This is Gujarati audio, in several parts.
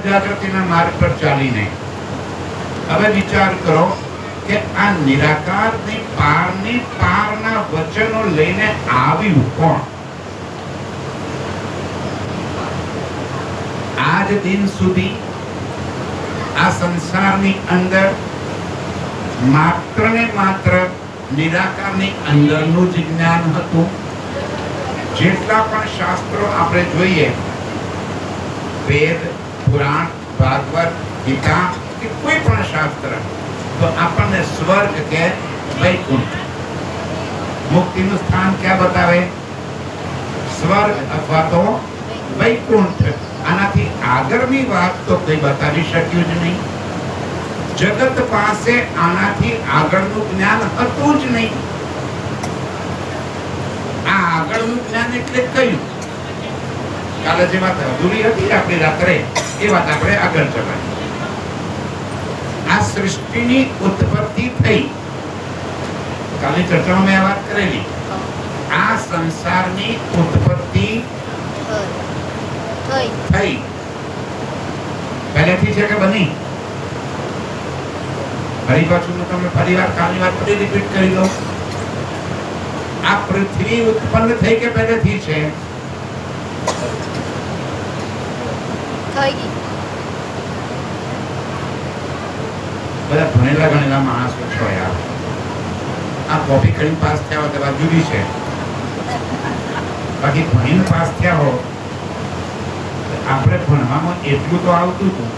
જાગૃતિના માર્ગ પર ચાલીને હવે વિચાર કરો કે આ નિરાકારની પારના વચનો લઈને આવ્યું કોણ? આજ દિન સુધી આ સંસારની અંદર માત્ર ને માત્ર નિરાકારની અંદરનું જ જ્ઞાન હતું. જેટલા પણ શાસ્ત્રો આપણે જોઈએ, વેદ, પુરાણ, ભાગવત, ગીતા કે કોઈ પણ શાસ્ત્ર, તો આપણને સ્વર્ગ કે વૈકુંઠ, મુક્તિનું સ્થાન ક્યાં બતાવે? સ્વર્ગ અથવા તો વૈકુંઠ. આનાથી આગળની વાત તો કોઈ બતાવી શક્યું જ નહીં. જગત પાસે આનાથી આગળનું જ્ઞાન હતું જ નહીં. આ આગળનું જ્ઞાન એટલે કયું? કાલે જે વાત અધૂરી હતી આપણી રાત્રે, એ વાત આપણે આગળ ચલાવી. આ સૃષ્ટિની ઉત્પત્તિ થઈ, કાલની ચર્ચામાં મેં વાત કરેલી. આ સંસારની ઉત્પત્તિ થઈ પહેલેથી છે કે બની? ફરી પાછું તમે ફરીવાર કાલની વાત ફરી રિપીટ કરી દો. આ પૃથ્વી ઉત્પન્ન થઈ કે પહેલેથી છે? બધા ભણેલા ગણેલા માણસો છો યાર. આ કોપી કરીને પાસ થયા હોય તો વાત જુદી છે, બાકી ભણીને પાસ થયા હો. આપણે ભણવામાં એટલું તો આવતું હતું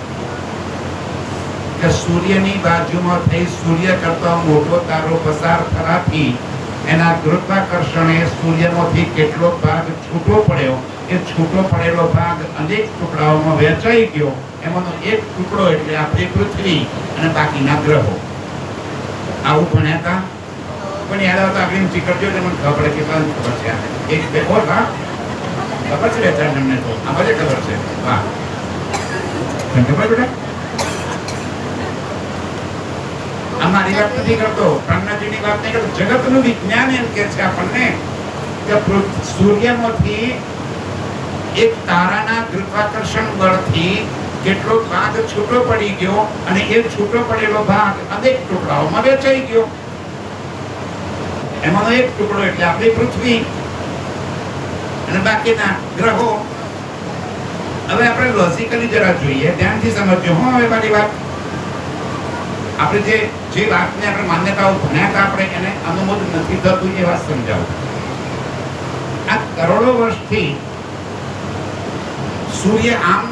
કે સૂર્યની બાજુમાં થઈ સૂર્ય કરતા મોટો તારો પસાર થવાથી એના ગુરુત્વાકર્ષણે સૂર્યમાંથી કેટલો ભાગ છૂટો પડ્યો, એ છૂટો પડેલો ભાગ અનેક ટુકડાઓમાં વહેંચાઈ ગયો. એમાંનો એક ટુકડો એટલે આપણી પૃથ્વી અને બાકીના ગ્રહો. આવું ભણ્યા હતા. પણ યાદ આવતા આપણે ઊંચી કરજો એટલે મને ખબર પડે કે ખબર છે. એક બે બોલ. હા, ખબર છે બેટા તમને? તો આ બધે ખબર છે. વાહ, ખબર બેટા? અમારી વાત નથી કરતો, પ્રાણનાથજીની વાત નહીં કરતો. જગતનું વિજ્ઞાન એમ કે છે આપણને કે સૂર્યમાંથી એક તારાના ગુરુત્વાકર્ષણ બળથી કેટલો ભાગ છૂટો પડી ગયો અને એ છૂટો પડેલો ભાગ અનેક ટુકડાઓમાં વહેંચાઈ ગયો. એમાંનો એક ટુકડો એટલે આપણી પૃથ્વી અને બાકીના ગ્રહો. હવે આપણે લોજિકલી જરા જોઈએ, ધ્યાનથી સમજજો. હું હવે મારી વાત, આપણે જે વાતને આપણે માન્યતાઓ ભણ્યા હતા, આપણે એને અનુમોદન નથી થતું એ વાત સમજાવું. આ કરોડો વર્ષથી સૂર્ય આમ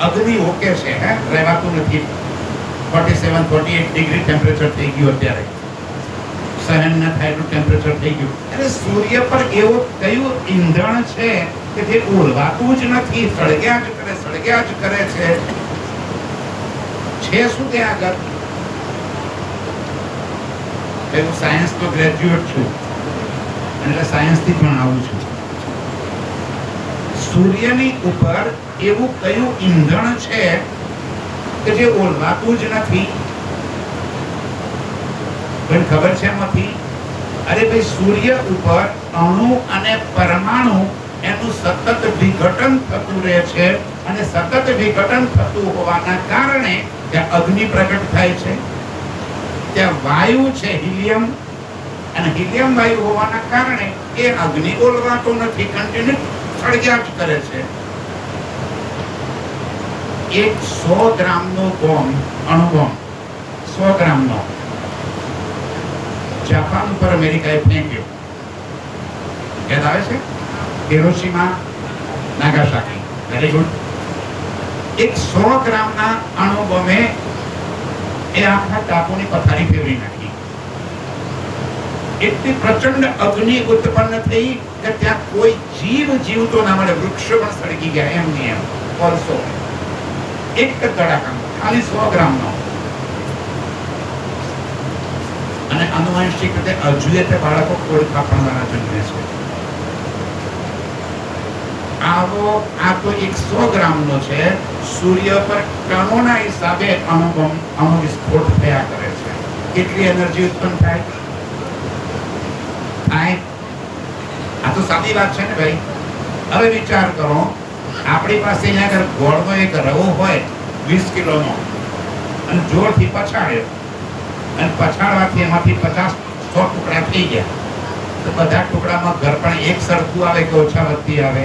અગ્નિ ઓકે છે, રહેવાતું નથી. 47-48 ડિગ્રી ટેમ્પરેચર થઈ ગયું અત્યારે, સહન ન થાય એટલું ટેમ્પરેચર થઈ ગયું. એટલે સૂર્ય પર એવું કયું ઈંધણ છે કે જે ઓલવાતું જ નથી, સળગ્યા જ કરે છે. શું ત્યાં આગળ? હું સાયન્સ તો ગ્રેજ્યુએટ છું એટલે સાયન્સ થી ભણાવું છું. સૂર્યની ઉપર એવું કયું ઈંધણ છે કે જે ઓલવાતું જ નથી? કોઈ ખબર છે એમાંથી? અરે ભાઈ, સૂર્ય ઉપર અણુ અને પરમાણુ એનું સતત વિઘટન થતું રહે છે અને સતત વિઘટન થતું હોવાના કારણે ત્યાં અગ્નિ પ્રગટ થાય છે. ત્યાં વાયુ છે હિલિયમ, અને હિલિયમ વાયુ હોવાના કારણે એ અગ્નિ ઓલવાતો નથી, કન્ટિન્યુ સળગ્યા જ કરે છે. એક 100 ગ્રામનો બોમ્બ, અણુબોમ્બ 100 ગ્રામનો જાપાન ઉપર અમેરિકાએ ફેંક્યો. યાદ આવે છે? Hiroshima, Nagasaki. Very good. એક 100 ગ્રામના અણુબોમ્બે એ આખા ટાપુની પથારી ફેરવી નાખી. એટલી પ્રચંડ અગ્નિ ઉત્પન્ન થઈ કે ત્યાં કોઈ જીવતો ના મળે. વૃક્ષો પણ સળગી ગયા એમની એમ. વર્ષો એક તડાકામાં ખાલી 100 ગ્રામનો. અને આનુવંશિક રીતે હજુ તે બાળકો કોળખા પણ જન્મે છે. આ તો 100 ગ્રામનો છે. સૂર્ય પર ટનોના હિસાબે અણુ વિસ્ફોટ થયા કરે છે. કેટલી એનર્જી ઉત્પન્ન થાય? આ તો સાદી વાત છે ને ભાઈ. હવે વિચાર કરો, આપણી પાસે અહીંયા આગળ ગોળનો એક રવો હોય 20 કિલોનો અને જોરથી પછાડ્યો અને પછાડવાથી એમાંથી 50-100 ટુકડા થઈ ગયા, તો બધા ટુકડામાં ઘર પણ એક સરખું આવે કે ઓછા વધતી આવે?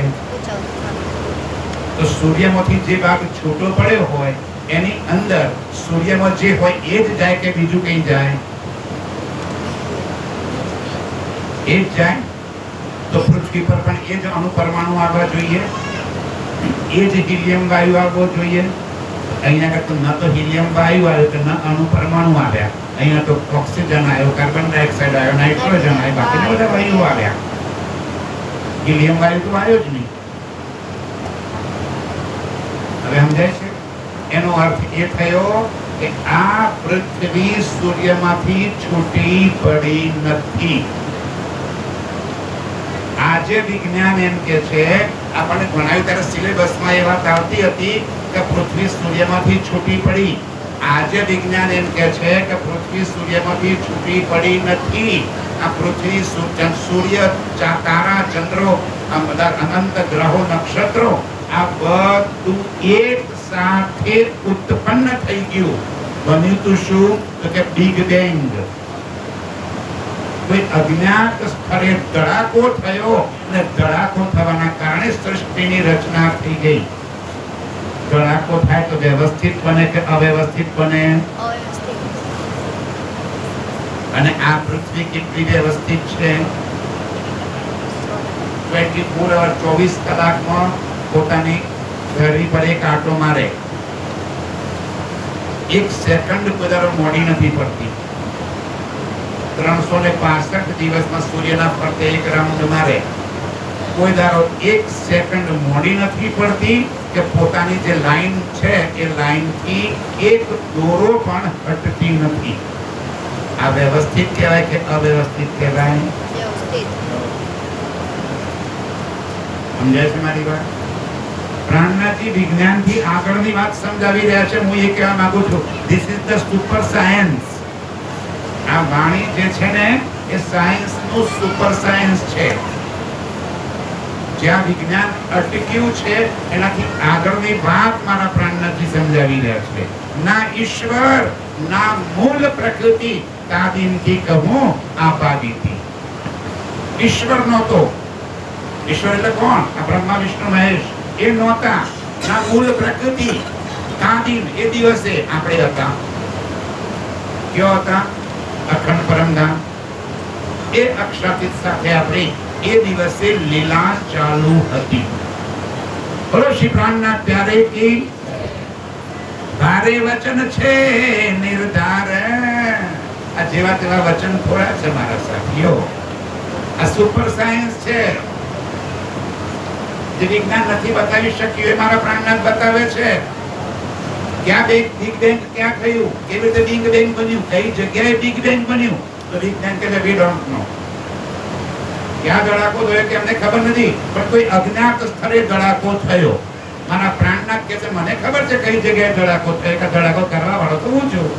તો સૂર્યમાંથી જે ભાગ છૂટો પડ્યો હોય એની અંદર સૂર્યમાં જે હોય એ જ જાય કે બીજું કઈ જાય? એ જ જાય. તો પૃથ્વી પર પણ એ જ અણુપરમાણુ આવવા જોઈએ, એ જ હિલિયમ વાયુ આવવો જોઈએ. અહીંયા તો ન તો હિલિયમ વાયુ આવ્યો કે ન અણુપરમાણુ આવ્યા. અહીંયા તો ઓક્સિજન આવ્યો, કાર્બન ડાયોક્સાઇડ આવ્યો, નાઇટ્રોજન આવ્યો, બાકીના બધા વાયુ આવ્યા. હિલિયમ વાયુ તો આવ્યો જ નહીં. હવે સમજાય છે? એનો અર્થ એ થયો કે આ પૃથ્વી સૂર્યમાંથી છૂટી પડી નથી. આજે વિજ્ઞાન એમ કે છે, આપણને ભણાવ્યું ત્યારે સિલેબસમાં એ વાત આવતી હતી કે પૃથ્વી સૂર્યમાંથી છૂટી પડી. આજે વિજ્ઞાન એમ કે છે કે પૃથ્વી સૂર્યમાંથી છૂટી પડી નથી. આ પૃથ્વી સૂર્ય તારા ચંદ્રો આ બધા અનંત ગ્રહો નક્ષત્રો આ બધું એક સાથે ઉત્પન્ન થઈ ગયું. બન્યું તો શું? તો કે બિગ બેંગ. કોઈ અજ્ઞાત સ્થળે ધડાકો થયો અને ધડાકો થવાના કારણે સૃષ્ટિની રચના થઈ ગઈ. ધડાકો થાય તો વ્યવસ્થિત બને કે અવ્યવસ્થિત બને? અને આ પૃથ્વી કેટલી વ્યવસ્થિત છે? 24 અવર 24 કલાકમાં પોતાની ધરી પર એક આંટો મારે. એક સેકન્ડ કદાચ મોડી નથી પડતી. 365 દિવસમાં સૂર્યના ફરતે એક રાઉન્ડ મારે. કોઈ દારો એક સેકન્ડ મોડી નથી પડતી કે પોતાની જે લાઈન છે એ લાઈનથી એક દોરો પણ હટતી નથી. આ વ્યવસ્થિત કહેવાય કે અવ્યવસ્થિત કહેવાય? સમજાય છે મારી વાત? પ્રાણનાથી વિજ્ઞાનથી આગળની વાત સમજાવી રહ્યા છે. હું એ કહેવા માંગુ છું, this is the super science. આ વાણી જે છે ને એ સાયન્સ નું સુપર સાયન્સ છે. જ્યાં વિજ્ઞાન અટક્યું છે એનાથી આગળની વાત મારા પ્રાણનાથજી સમજાવી રહ્યા છે. ના ઈશ્વર ના મૂળ પ્રકૃતિ તાદિનથી કહું આપાદિતિ. ઈશ્વર નહોતો. ઈશ્વર એટલે કોણ? આ બ્રહ્મા વિષ્ણુ મહેશ એ નહોતા. ના મૂળ પ્રકૃતિ તાદિન એ દિવસે આપણે હતા. કયો હતા? અખંડ પરમધામ. એ અક્ષરાતીત સાથે આપણે એ દિવસે લીલા ચાલુ હતી. બોલો શ્રી પ્રાણનાથ પ્યારે કી ભારે વચન છે નિર્ધાર. આ જેવા તેવા વચન થોડા છે મારા સાથીઓ. આ સુપર સાયન્સ છે. જે વિજ્ઞાન નથી બતાવી શક્યું એ મારા પ્રાણનાથ બતાવે છે. ક્યાં બિગ બેંગ ક્યાં થયું? કેવી રીતે બિગ બેંગ બન્યું? કઈ જગ્યાએ બિગ બેંગ બન્યું? તો વિજ્ઞાન કહે વી ડોન્ટ નો. ક્યાં ધડાકો થયો કે અમને ખબર નથી, પણ કોઈ અજ્ઞાત સ્થળે ધડાકો થયો. મારા પ્રાણનાથ કહે છે મને ખબર છે કઈ જગ્યાએ ધડાકો થયો, કે ધડાકો કરવા વાળો તો હું છું.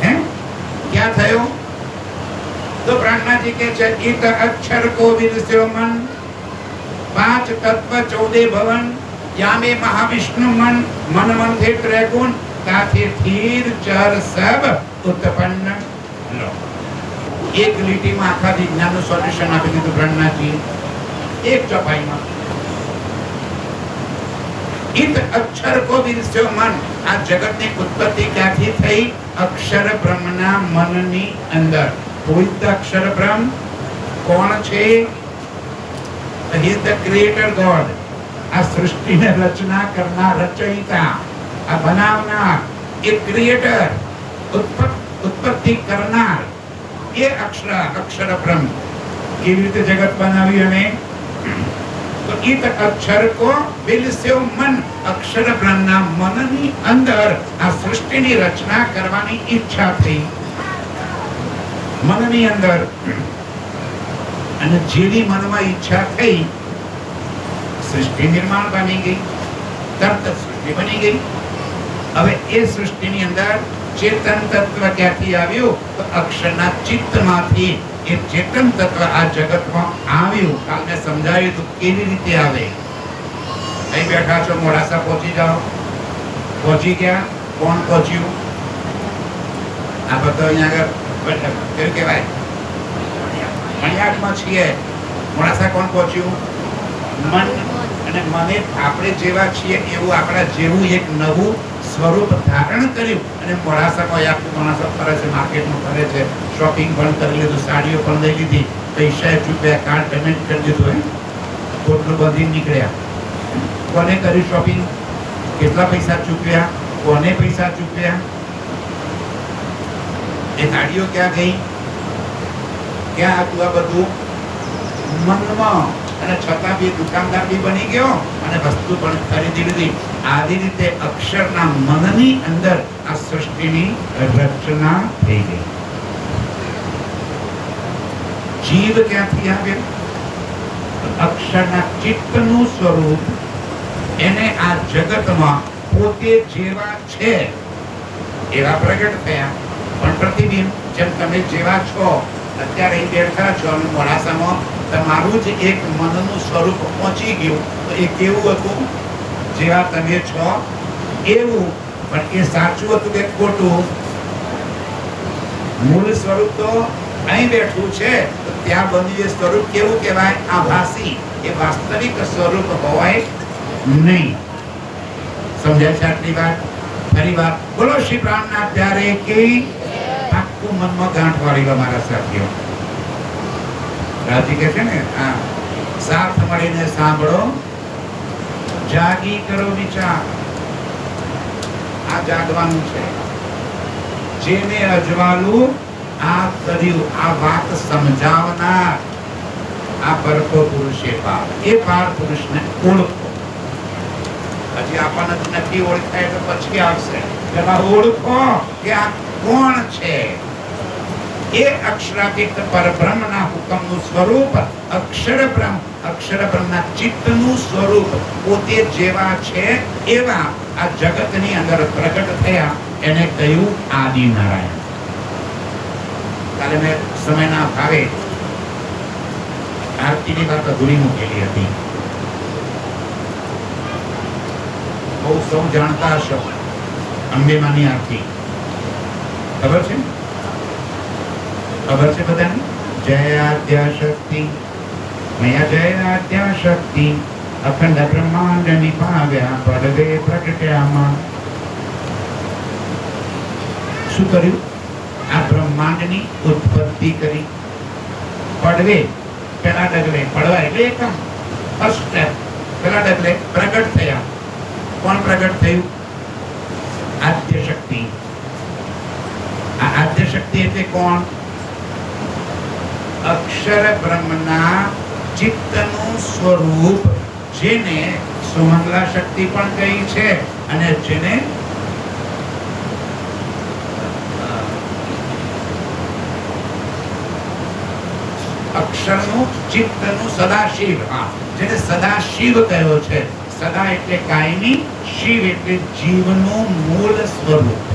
હે ક્યાં થયો? તો પ્રાણનાથજી કહે છે ઈત અક્ષર કો વિરસ્યો મન, 5 તત્વ 14 ભવન, યામે મહાવિષ્ણુ મન, મન મન થી ત્રિગુણ, તાથી થીર ચર સબ ઉત્પન્ન લો. એક લીટીમાં આખા વિજ્ઞાનનું સોલ્યુશન આપી દીધું પ્રાણનાથજી, એક ચોપાઈમાં. ઈત અક્ષર કો વિરસ્યો મન. આ જગતની ઉત્પત્તિ ક્યાંથી થઈ? અક્ષર બ્રહ્મના મનની અંદર. Who is the અક્ષર બ્રહ્મ? કોણ છે? He is the creator God. આ સૃષ્ટિને રચના કરનાર, રચયિતા, આ બનાવનાર, એ ક્રિએટર, ઉત્પત્તિ કરનાર, એ અક્ષર બ્રહ્મ. કેવી રીતે જગત બનાવ્યું? અને તો ઈત અક્ષર કો વિરસ્યો મન. અક્ષર બ્રહ્મના મનની અંદર આ સૃષ્ટિની રચના કરવાની ઈચ્છા થઈ. મનની અંદર. અને જેની મનમાં ઈચ્છા થઈ સૃષ્ટિ નિર્માણ પામી ગઈ. તરત સૃષ્ટિ બની ગઈ. હવે એ સૃષ્ટિની અંદર ચેતન તત્વ ક્યાંથી આવ્યું? તો અક્ષરના ચિત્તમાંથી એ ચેતન તત્વ આ જગતમાં આવ્યું. કાલ મેં સમજાવ્યું તો કેવી રીતે આવે. અહીં બેઠા છો, મોડાસા પહોંચી જાઓ. પહોંચી ગયા, કોણ પહોંચ્યું? આ બધો અહીંયા આગળ કેવું કહેવાય, મણિયાદમાં છીએ. મોડાસા કોણ પહોંચ્યું? મન. અને મને આપણે જેવા છીએ એવું આપણા જેવું એક નવું સ્વરૂપ ધારણ કર્યું અને મોડાસામાં આખું માણસો ફરે છે, માર્કેટમાં ફરે છે, શોપિંગ પણ કરી લીધું, સાડીઓ પણ લઈ લીધી, પૈસા ચૂક્યા, કાર્ડ પેમેન્ટ કરી દીધું, પોટલું બાંધી નીકળ્યા. કોને કર્યું શોપિંગ? કેટલા પૈસા ચૂક્યા? કોને પૈસા ચૂક્યા? એ ગાડીઓ ક્યાં ગઈ? ક્યાં હતું આ બધું? મનમાં. અને છતાં બી દુકાનદાર બી બની ગયો અને વસ્તુ પણ ખરીદી લીધી. આવી રીતે અક્ષરના મનની અંદર આ સૃષ્ટિની રચના થઈ ગઈ. જીવ ક્યાંથી આવ્યો? અક્ષરના ચિત્તનું સ્વરૂપ એને આ જગતમાં પોતે જેવા છે એવા પ્રગટ થયા. પણ પ્રતિબિંબ જેમ તમે જેવા છો અત્યારે બેઠા છો અને મોડાસામાં તમારું જ એક મનનું સ્વરૂપ પહોંચી ગયું, તો એ કેવું હતું? જેવા તમે છો એવું. પણ એ સાચું હતું કે ખોટું? મૂળ સ્વરૂપ તો અહીં બેઠું છે, તો ત્યાં બન્યું એ સ્વરૂપ કેવું કહેવાય? આભાસી. એ વાસ્તવિક સ્વરૂપ હોય નહીં. સમજાય છે આટલી વાત? ફરી વાત બોલો. શ્રી પ્રાણનાથ પ્યારે કે આખું મનમાં ગાંઠ વાળી લો મારા સાથીઓ. રાજી કે છે ને, સાથ મળીને સાંભળો, જાગી કરો વિચાર. આ જાગવાનું છે. જેને અજવાળું આ કર્યું, આ વાત સમજાવનાર આ પરકો પુરુષે પાર. એ પાર પુરુષને ઓળખો. હજી આપણને નથી ઓળખાય તો પછી આવશે. પેલા ઓળખો કે આ કોણ છે. એ અક્ષરાતીત પરબ્રહ્મના હુકમનું સ્વરૂપ અક્ષર બ્રહ્મ, અક્ષર બ્રહ્મના ચિત્તનું સ્વરૂપ પોતે જેવા છે એવા આ જગતની અંદર પ્રગટ થયા. એને કહ્યું આદિ નારાયણ. કાલે મેં સમયના અભાવે આરતીની વાત અધૂરી મૂકેલી હતી. બહુ સૌ જાણતા હશો અંબેમાની આરતી. ખબર છે? ખબર છે બધાને? જય આદ્યા શક્તિ, મૈયા જય આદ્યા શક્તિ, અખંડ બ્રહ્માંડ નિભાવ્યા, પડવે પ્રગટ્યામાં. શું કર્યું? આ બ્રહ્માંડની ઉત્પત્તિ કરી. પડવે પેલા ડગલે, પડવા એટલે એકમ ફર્સ્ટ સ્ટેપ, પેલા ડગલે પ્રગટ થયા. કોણ પ્રગટ થયું? આદ્ય શક્તિ. આ આદ્ય શક્તિ એટલે કોણ? અક્ષર બ્રહ્મના ચિત્તનું સ્વરૂપ, જેને સુમંગલા શક્તિ પણ કહી છે અને જેને અક્ષરનું ચિત્તનું સદાશિવ, જેને સદાશિવ કહ્યો છે. સદા એટલે કાયમી, શિવ એટલે જીવનું મૂળ સ્વરૂપ.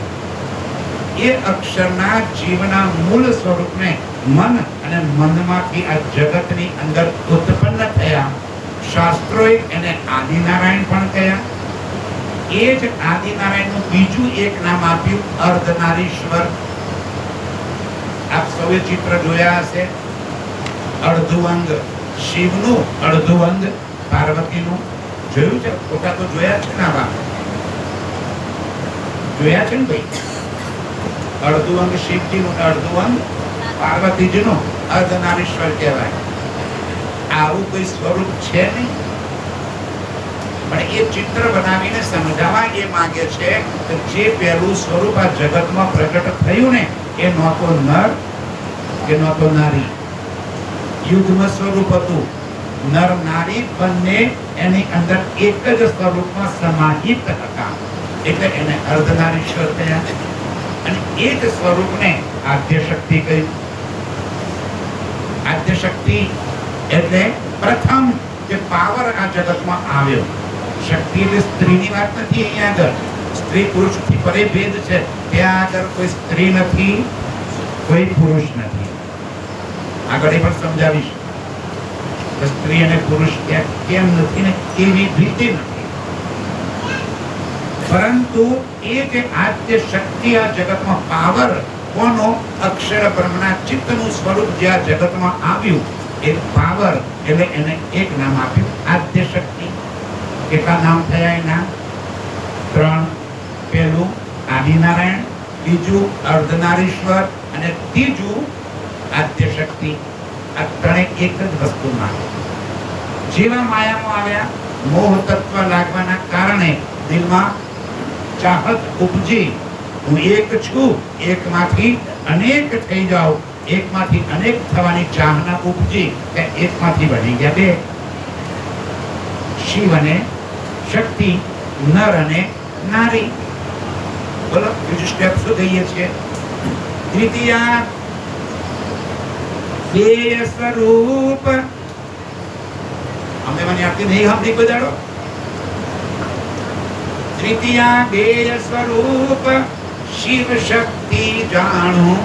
એ અક્ષરના જીવના મૂળ સ્વરૂપને મન અને મનમાંથી આ જગતની અંદર ઉત્પન્ન થયા. શાસ્ત્રોએ એને આદિનારાયણ પણ કહ્યા. એ જ આદિનારાયણનું બીજું એક નામ આપ્યું અર્ધનારીશ્વર. આપ સૌએ ચિત્ર જોયા હશે. અડધું અંગ શિવનું, અડધું અંગ પાર્વતીનું. જોયું છે? ફોટા તો જોયા છે ને? આવા જોયા છે ને ભાઈ? અડધું અંગ શિવજીનું, અડધું અંગ પાર્વતીજીનું. અર્ધનારીશ્વર કહેવાય. આવું કોઈ સ્વરૂપ છે નહીં. પણ એ ચિત્ર બનાવીને સમજાવવા એ માંગે છે કે જે પહેલું સ્વરૂપ આ જગતમાં પ્રગટ થયું ને, એ નહોતો નર કે નહોતો નારી. યુગ્મ સ્વરૂપ હતું. નર નારી બંને એની અંદર એક જ સ્વરૂપમાં સમાહિત હતા, એટલે એને અર્ધનારીશ્વર થયા. અને એ જ સ્વરૂપને આદ્ય શક્તિ કહ્યું. આદ્ય શક્તિ એટલે પ્રથમ જે પાવર આ જગતમાં આવ્યો. શક્તિ એટલે સ્ત્રીની વાત નથી. અહીંયા આગળ સ્ત્રી પુરુષથી પરે ભેદ છે. ત્યાં આગળ કોઈ સ્ત્રી નથી, કોઈ પુરુષ નથી. આગળ એ પણ સમજાવીશ સ્ત્રી અને પુરુષ કેમ નથી ને કેવી રીતે નથી. પરંતુ એ જે આદ્ય શક્તિ આ જગતમાં પાવર કોનો અક્ષર બ્રહ્મના ચિત્તનું સ્વરૂપ જે આ જગતમાં આવ્યું એ પાવર એટલે એને એક નામ આપ્યું આદ્ય શક્તિ. કેટલા નામ થયા એના? 3. પહેલું આદિનારાયણ, બીજું અર્ધનારીશ્વર અને ત્રીજું આદ્ય શક્તિ. આ ત્રણે એક જ વસ્તુમાં જેવા માયામાં આવ્યા મોહ તત્વ લાગવાના કારણે દિલમાં ચાહત ઉપજી. હું એક છું, એકમાંથી અનેક થઈ જાઉં. એકમાંથી અનેક થવાની ચાહના ઉપજી કે એકમાંથી બની ગયા બે. શિવ અને શક્તિ, નર અને નારી. બોલો બીજું સ્ટેપ શું કહીએ છીએ? દ્વિતીયા બેય સ્વરૂપ. અમને મને આપતી નહીં સાંભળી કોઈ દાડો? દ્વિતીયા બેય સ્વરૂપ શિવ શક્તિ જાણો.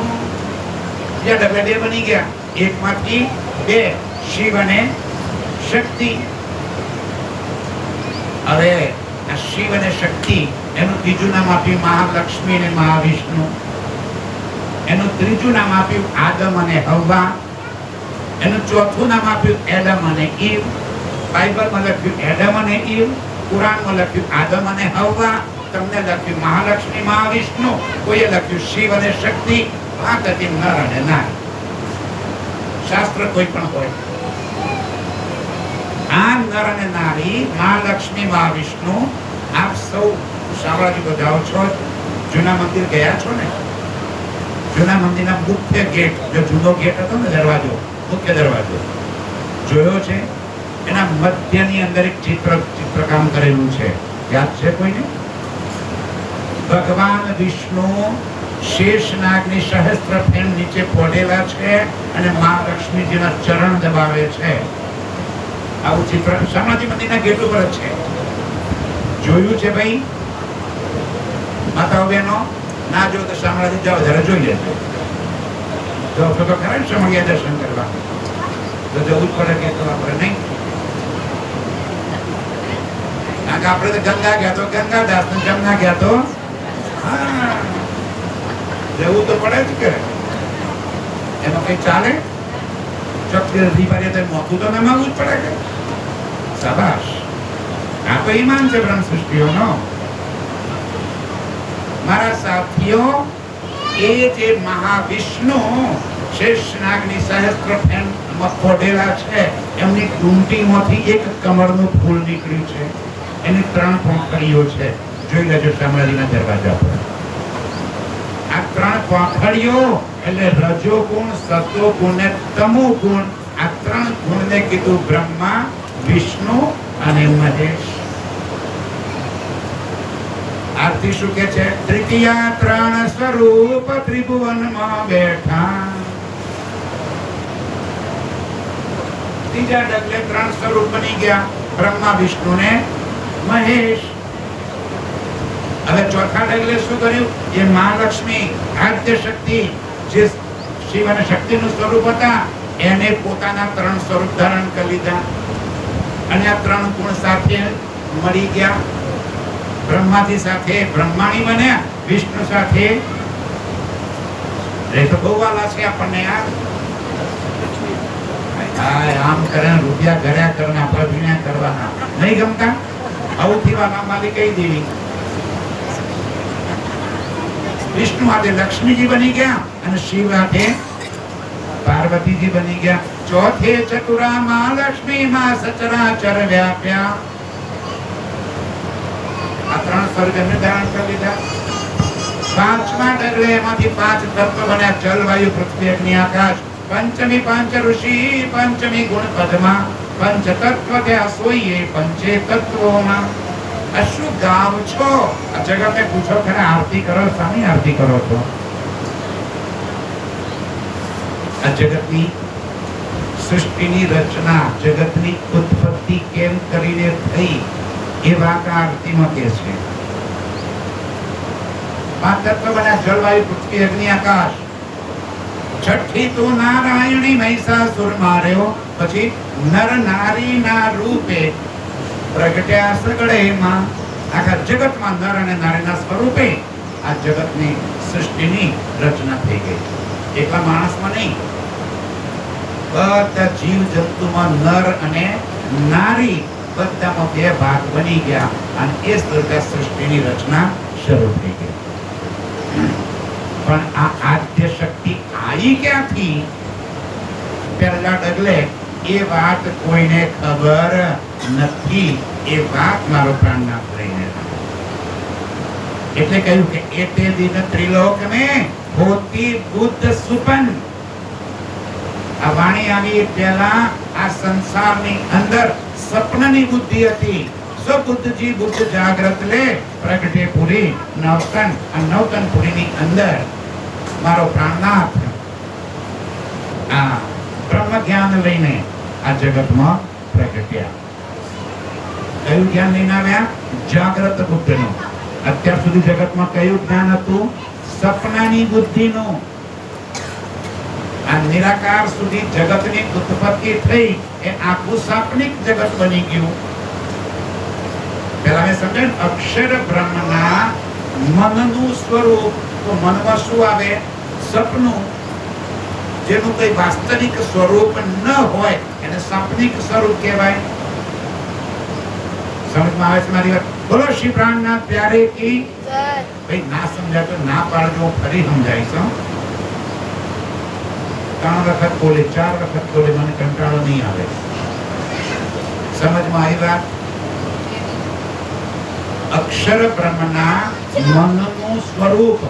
ડબલ બે બની ગયા, એકમાંથી બે, શિવ અને શક્તિ. હવે આ શિવ અને શક્તિ એનું ત્રીજું નામ આપ્યું મહાલક્ષ્મી અને મહાવિષ્ણુ. એનું ત્રીજું નામ આપ્યું આદમ અને હવ્વા. એનું ચોથું નામ આપ્યું એડમ અને ઈવ. બાઇબલમાં લખ્યું એડમ અને ઈવ, કુરાનમાં લખ્યું આદમ અને હવ્વા, તમને લખ્યું મહાલક્ષ્મી મહાવિષ્ણુ, કોઈએ લખ્યું શિવ અને શક્તિ. આ હતી નર અને નારી. શાસ્ત્ર કોઈ પણ હોય, આ નર અને નારી મહાલક્ષ્મી મહાવિષ્ણુ. આપ સૌ શામળાજી જાઓ છો, જૂના મંદિર ગયા છો ને? જૂના મંદિરના મુખ્ય ગેટ, જો જૂનો ગેટ હતો ને દરવાજો, મુખ્ય દરવાજો જોયો છે? એના મધ્યની અંદર એક ચિત્રકામ કરેલું છે, યાદ છે કોઈને? ભગવાન વિષ્ણુ શેષનાગની સહસ્ત્ર ફેન નીચે પડેલા છે અને મહાલક્ષ્મીજીના ચરણ દબાવે છે. આવું ચિત્ર શામળાજી મંદિરના ગેટ ઉપર જ છે. જોયું છે ભાઈ? માતાઓ બહેનો, ના જો તો શામળાજી જાઓ, જરા જોઈ લેજો. જો તો ખરા ને શામળિયા દર્શન કરવા તો જવું જ પડે કે તો આપણે નહીં. કારણ કે આપણે તો ગંગા ગયા તો ગંગાદાસ, જમના ગયા તો જવું તો પડે જ કે એમાં કઈ ચાલે? ચોક્કસ મોતું તો નમાવું જ પડે કે. શાબાશ, આ તો ઈમાન છે બ્રહ્મ સૃષ્ટિઓનો. મારા સાથીઓ, એ જે મહાવિષ્ણુ શેષનાગની સહસ્ત્ર ફેનમાં ફોડેલા છે, એમની ડુંટીમાંથી એક કમળનું ફૂલ નીકળ્યું છે. એની 3 પાંખડીઓ છે. જોઈ લેજો શામળાજીના દરવાજા પર. આ 3 પાંખડીઓ એટલે રજો ગુણ, સતો ગુણ ને તમો ગુણ. આ 3 ગુણને કીધું બ્રહ્મા, વિષ્ણુ અને મહેશ. આરતી શું કે છે? તૃતીયા 3 સ્વરૂપ ત્રિભુવનમાં બેઠા. ત્રીજા ડગલે 3 સ્વરૂપ બની ગયા, બ્રહ્મા, વિષ્ણુ ને મહેશ. હવે ચોથા ડગલે શું કર્યું? એ મહાલક્ષ્મી આદ્ય શક્તિ જે શિવ અને શક્તિનું સ્વરૂપ હતા, એને પોતાના 3 સ્વરૂપ ધારણ કરી લીધા અને આ 3 ગુણ સાથે મળી ગયા. બ્રહ્માજી સાથે બ્રહ્માણી બન્યા, વિષ્ણુ સાથે તો બહુ વાલા છે આપણને યાર. આમ કરે રૂપિયા ઘર્યા કરવાના, પ્રભુને કરવાના નહીં ગમતા. આવું થીવાના માલિક કહી દેવી. વિષ્ણુ આદે લક્ષ્મીજી બની ગયા અને શિવ આદે પાર્વતીજી બની ગયા. ચોથે ચતુરા મહાલક્ષ્મી માં સચરાચર વ્યાપ્યા. આ 3 સ્વરૂપ એમને ધારણ કરી લીધા. 5મા ડગલે એમાંથી 5 તત્વ બન્યા, જલ, વાયુ, પૃથ્વી, અગ્નિ, આકાશ. પંચમી પાંચ ઋષિ, પંચમી ગુણ પદ્મા. પંચ તત્વ ત્યાં સોઈએ પંચે તત્વોમાં. આ શું ગાવ છો? આ જગતને પૂછો ખરા, આરતી કરો, સાની આરતી કરો છો? આ જગતની સૃષ્ટિની રચના, જગતની ઉત્પત્તિ કેમ કરીને થઈ એ વાત આરતીમાં કે છે. 5 તત્વ બન્યા, જળવાયુ, પૃથ્વી, અગ્નિ, આકાશ. છઠ્ઠી તો નારાયણી મહિષાસુર માર્યો. પછી નર નારી ના રૂપે પ્રગટ્યા સગળેમાં. આખા જગતમાં નર અને નારીના સ્વરૂપે આ જગતની સૃષ્ટિની રચના થઈ ગઈ. એકલા માણસમાં નહીં, બધા જીવ જંતુમાં નર અને નારી બધામાં બે ભાગ બની ગયા અને એ સૃષ્ટિની રચના શરૂ થઈ ગઈ. પણ આ આદ્ય શક્તિ આવી ક્યાંથી પહેલા ડગલે એ વાત કોઈને ખબર નથી. એ વાત મારો પ્રાણનાથ લઈને એટલે કહ્યું કે એતે દિન ત્રિલોક મે હોતી બુદ્ધ સુપન. આ વાણી આવી પહેલા આ સંસારની અંદર સપનાની બુદ્ધિ હતી. સો બુદ્ધજી બુદ્ધ જાગ્રત લે પ્રગટે પુરી નવતન. આ નવતન પુરીની અંદર મારો પ્રાણનાથ આ બ્રહ્મ જ્ઞાન લઈને આ જગતમાં પ્રગટ્યા. કયું જ્ઞાન લઈને આવ્યા? જાગ્રત બુદ્ધનું. અત્યાર સુધી જગતમાં કયું જ્ઞાન હતું? સપનાની બુદ્ધિનું. આ નિરાકાર સુધી જગતની ઉત્પત્તિ થઈ એ આખું સપનિક જગત બની ગયું. પહેલા મેં સમજાયું અક્ષર બ્રહ્મના મનનું સ્વરૂપ. તો મનમાં શું આવે? સપનું. જેનું કોઈ વાસ્તવિક સ્વરૂપ ન હોય એને સપનિક સ્વરૂપ કહેવાય. સમજમાં આવે છે મારી વાત? બોલો શ્રી પ્રાણનાથ પ્યારે કી જય. ભાઈ ના સમજાય તો ના પાડજો, ફરી સમજાઈશ. 3 વખત બોલે, 4 વખત બોલે, મને કંટાળો નહીં આવે. સમજમાં આવી વાત? અક્ષર બ્રહ્મના મનનું સ્વરૂપ.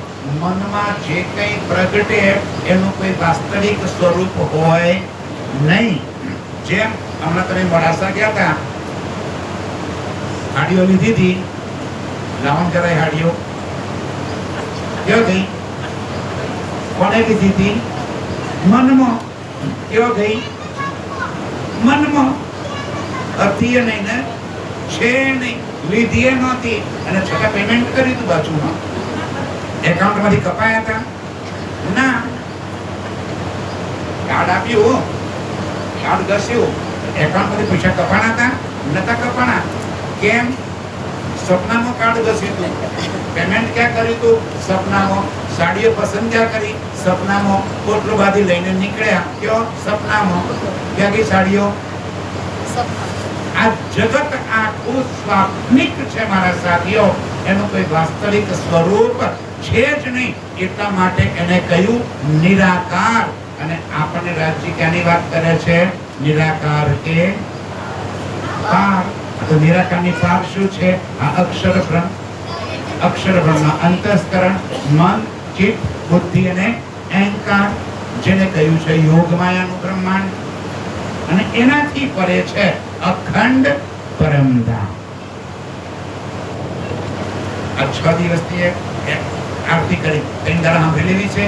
મનમાં જે કંઈ પ્રગટે એનું કોઈ વાસ્તવિક સ્વરૂપ હોય નહીં. જેમ હમણાં તમે મોડાસા ગયા હતા, હાડીઓ લીધી હતી, લાવણ જરાય હાડીઓ કેવો ગઈ? કોને લીધી હતી? મનમાં. કેવો ગઈ? મનમાં. હતી નહીં ને, છે નહીં, લીધી નહોતી અને છતાં પેમેન્ટ કરી દીધું બાજુમાં. એકાઉન્ટ માંથી કપાયા હતા? ના. કાર્ડ આપ્યું, કાર્ડ ઘસ્યું, એકાઉન્ટ માંથી પૈસા કપાણા હતા? નતા કપાણા. કેમ? સપનામાં કાર્ડ ઘસ્યું હતું. પેમેન્ટ ક્યાં કર્યું હતું? સપનામાં. સાડીઓ પસંદ ક્યાં કરી? સપનામાં. પોટલો બાંધી લઈને નીકળ્યા. કયો? સપનામાં. ક્યાં ગઈ સાડીઓ? આ જગત આખું સ્વાપ્નિક છે મારા સાથીઓ. એનું કોઈ વાસ્તવિક સ્વરૂપ છે જ નહીં. એટલા માટે એને કહ્યું નિરાકાર. અને આપણને રાજ્ય ક્યાંની વાત કરે છે? નિરાકાર કે પાર. તો નિરાકારની પાર શું છે? આ અક્ષર બ્રહ્મ. અક્ષર બ્રહ્મ અંતસ્કરણ, મન, ચિત્ત, બુદ્ધિ અને અહંકાર, જેને કહ્યું છે યોગ માયાનું બ્રહ્માંડ. અને એનાથી પરે છે અખંડ પરમધામ. આ 6 દિવસથી આરતી કરી કઈ દાડા સાંભળેલી છે.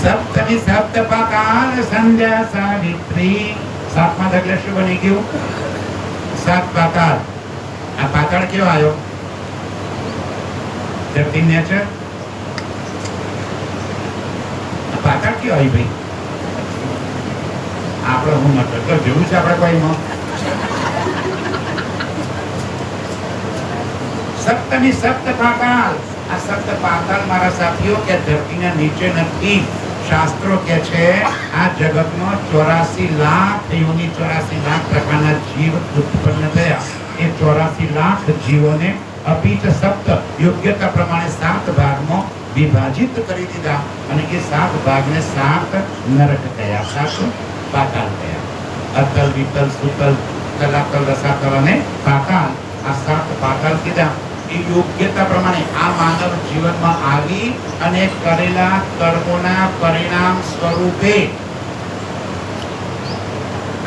સપ્તમી સપ્ત પાતાલ સંધ્યા સાવિત્રી. 7મા ડગલે શું બની ગયું? 7 પાતાળ. આ પાતાળ કેવો આવ્યો? ધરતી નેચર. આ પાતાળ કેવો આવી ભાઈ? આપણે હું મતલબ તો જોયું છે આપણે કોઈમાં? સપ્તમી સપ્ત પાતાળ. આ સપ્ત પાતાળ મારા સાથીઓ કે ધરતીના નીચે નથી. શાસ્ત્રો કે છે આ જગતમાં 84 લાખ યોની 84 લાખ પ્રકારના જીવ ઉત્પન્ન થયા. એ 84 લાખ જીવોને અપીચ સપ્ત યોગ્યતા પ્રમાણે 7 ભાગમાં વિભાજિત કરી દીધા. અને એ 7 ભાગને 7 નરક થયા, 7 પાતાળ થયા. અતલ, વિતલ, સુતલ, તલાતલ, રસાતલ અને પાતાળ. આ 7 પાતાળ કીધા. એ યોગ્યતા પ્રમાણે આ માનવ જીવનમાં આવી અને કરેલા કર્મોના પરિણામ સ્વરૂપે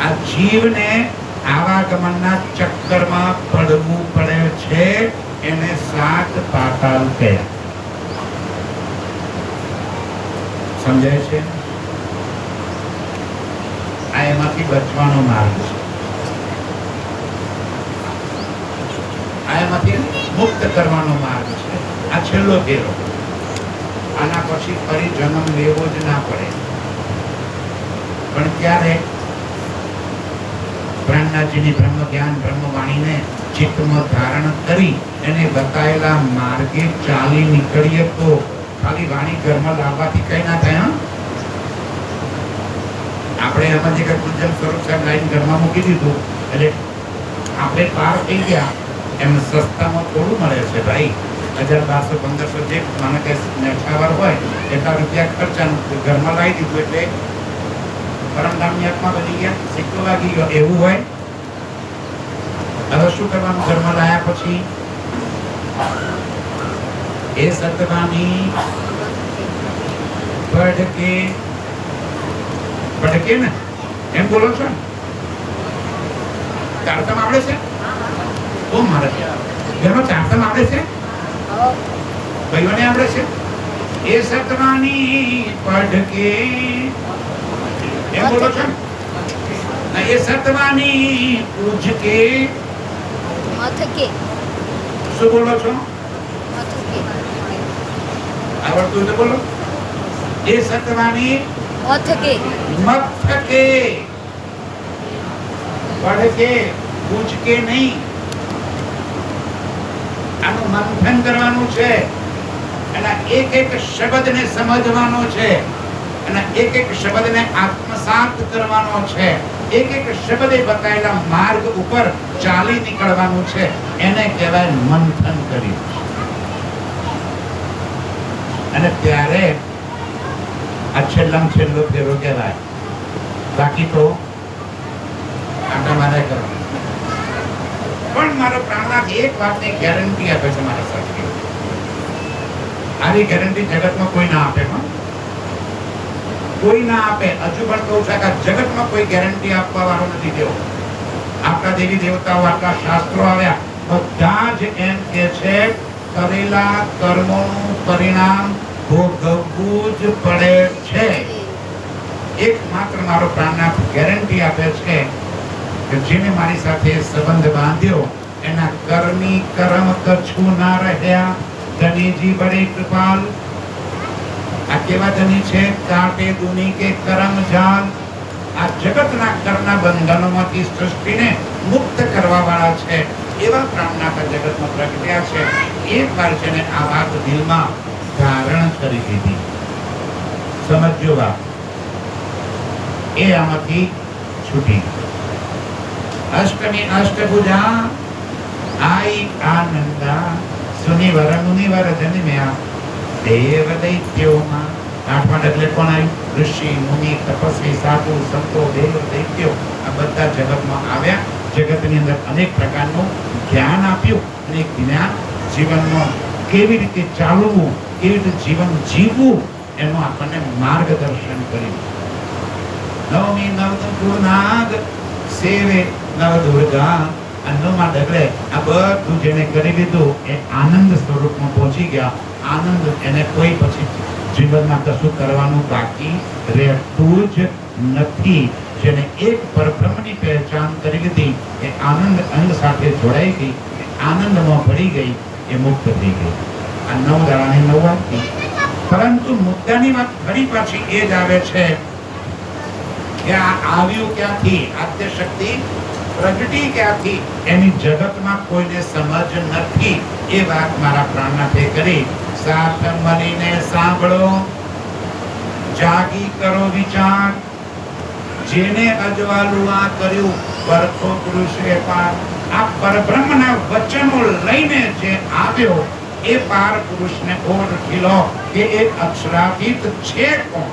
આ જીવને આવાગમનના ચક્કરમાં પડવું પડે છે. એને 7 પાતાળ કહ્યા. સમજાય છે? આ એમાંથી બચવાનો માર્ગ છે. આ એમાંથી મુક્ત કરવાનો માર્ગ છે. આ છેલ્લો ફેરો. આના પછી ફરી જન્મ લેવો જ ના પડે. પણ ક્યારે? પ્રાણનાથજીની બ્રહ્મ જ્ઞાન બ્રહ્મ વાણીને ચિત્તમાં ધારણ કરી એને બતાયેલા માર્ગે ચાલી નીકળીએ તો ખાલી વાણી ઘરમાં લાવવાથી કઈ ના થાય. આપણે એમાં જે પૂજ્ય સ્વરૂપ સાહેબ લાઈન ઘરમાં મૂકી દીધું એટલે આપણે પાર થઈ ગયા. એમ સસ્તામાં થોડું મળે છે ભાઈ. 1000, 1200, 1500 જે મને કે નેઠાવાર હોય એટલા રૂપિયા ખર્ચાનું ઘરમાં લાવી દીધું એટલે પરમધામની આત્મા બની ગયા, સિક્કો લાગી ગયો એવું હોય. હવે શું કરવાનું? ઘરમાં લાયા પછી એ સતવાની પડકે ને એમ બોલો છો ને? ચારતમ આવડે છે? ઓ મારે ઘરમાં ચારતમ આવડે છે? ભાઈઓને આવડે છે? એ સતવાની પડકે એમ બોલો છો ને? એ સતવાની પૂજકે મથકે શું બોલો છો? મથકે આવડતું તો બોલો. એ સતવાની મથકે મથકે પડકે પૂજકે નહીં. આનું મંથન કરવાનું છે અને એક એક શબ્દને સમજવાનો છે અને એક એક શબ્દને આત્મસાત કરવાનો છે. એક એક શબ્દે બતાવેલા માર્ગ ઉપર ચાલી નીકળવાનું છે. એને કહેવાય મંથન કર્યું. અને ત્યારે આ છેલ્લામાં છેલ્લો ફેરો કહેવાય. બાકી તો આટા મારે કરો. પણ મારો પ્રાણનાથ એક વાતની ગેરંટી આપે છે મારા સાથીઓ. આવી ગેરંટી જગતમાં કોઈ ના આપે. કોઈ ના આપે. હજુ પણ કહું છું કે જગતમાં કોઈ ગેરંટી આપવા વાળો નથી તેઓ. આપણા દેવી દેવતાઓ, આપણા શાસ્ત્રો આવ્યા બધા જ એમ કે છે કરેલા કર્મોનું પરિણામ ભોગવવું જ પડે છે. એકમાત્ર મારો પ્રાણનાથ ગેરંટી આપે છે કે જેને મારી સાથે સંબંધ બાંધ્યો એના કર્મી કર્મ કછું ના રહ્યા. ધનીજી બડે કૃપાલ. આ કેવા ધની છે? કાંટે દુની કે કરમ જાલ. આ જગતના કરના બંધનોમાંથી સૃષ્ટિને મુક્ત કરવા વાળા છે. એવા પ્રાણનાથ જગતમાં પ્રગટ્યા છે. એક વાર છે ને આ વાત દિલમાં ધારણ કરી દીધી. સમજો વાત. એ આમાંથી છૂટી. અષ્ટમી અષ્ટભુજા આઈ આનંદા સુનિવર મુનિવર જન્મ્યા દેવ દૈત્યોમાં. આઠમા ડગલે કોણ આવ્યું? ઋષિ મુનિ તપસ્વી સાધુ સંતો દેવ દૈત્યો આ બધા જગતમાં આવ્યા. જગતની અંદર અનેક પ્રકારનું જ્ઞાન આપ્યું અને જ્ઞાન જીવનમાં કેવી રીતે ચાલવું, કેવી રીતે જીવન જીવવું એનું આપણને માર્ગદર્શન કર્યું. નવમી નવદુર્નાગ સેવે નવ દુર્ગા. નવમા ડગલે આ બધું જેને કરી લીધું એ આનંદ સ્વરૂપમાં પહોંચી ગયા. આનંદ એને કોઈ પછી જીવનમાં કશું કરવાનું બાકી રહેતું જ નથી. જેને એક પરબ્રહ્મની પહેચાન કરી લીધી એ આનંદ અંગ સાથે જોડાઈ ગઈ, આનંદમાં ભળી ગઈ, એ મુક્ત થઈ ગઈ. આ 9 દાડાની 9 વાત. પરંતુ મુદ્દાની વાત ફરી પાછી એ જ આવે છે કે આ આવ્યું ક્યાંથી? આદ્ય શક્તિ પ્રગટી ક્યાંથી? એની જગતમાં કોઈને સમજ નથી. એ વાત મારા પ્રાણનાથે કરી. સાથ મળીને સાંભળો, જાગી કરો વિચાર. જેને અજવાળું આ કર્યું પરખો પુરુષે પાર. આ પરબ્રહ્મના વચનો લઈને જે આવ્યો એ પાર પુરુષને ઓળખી લો કે એ અક્ષરાતીત છે કોણ.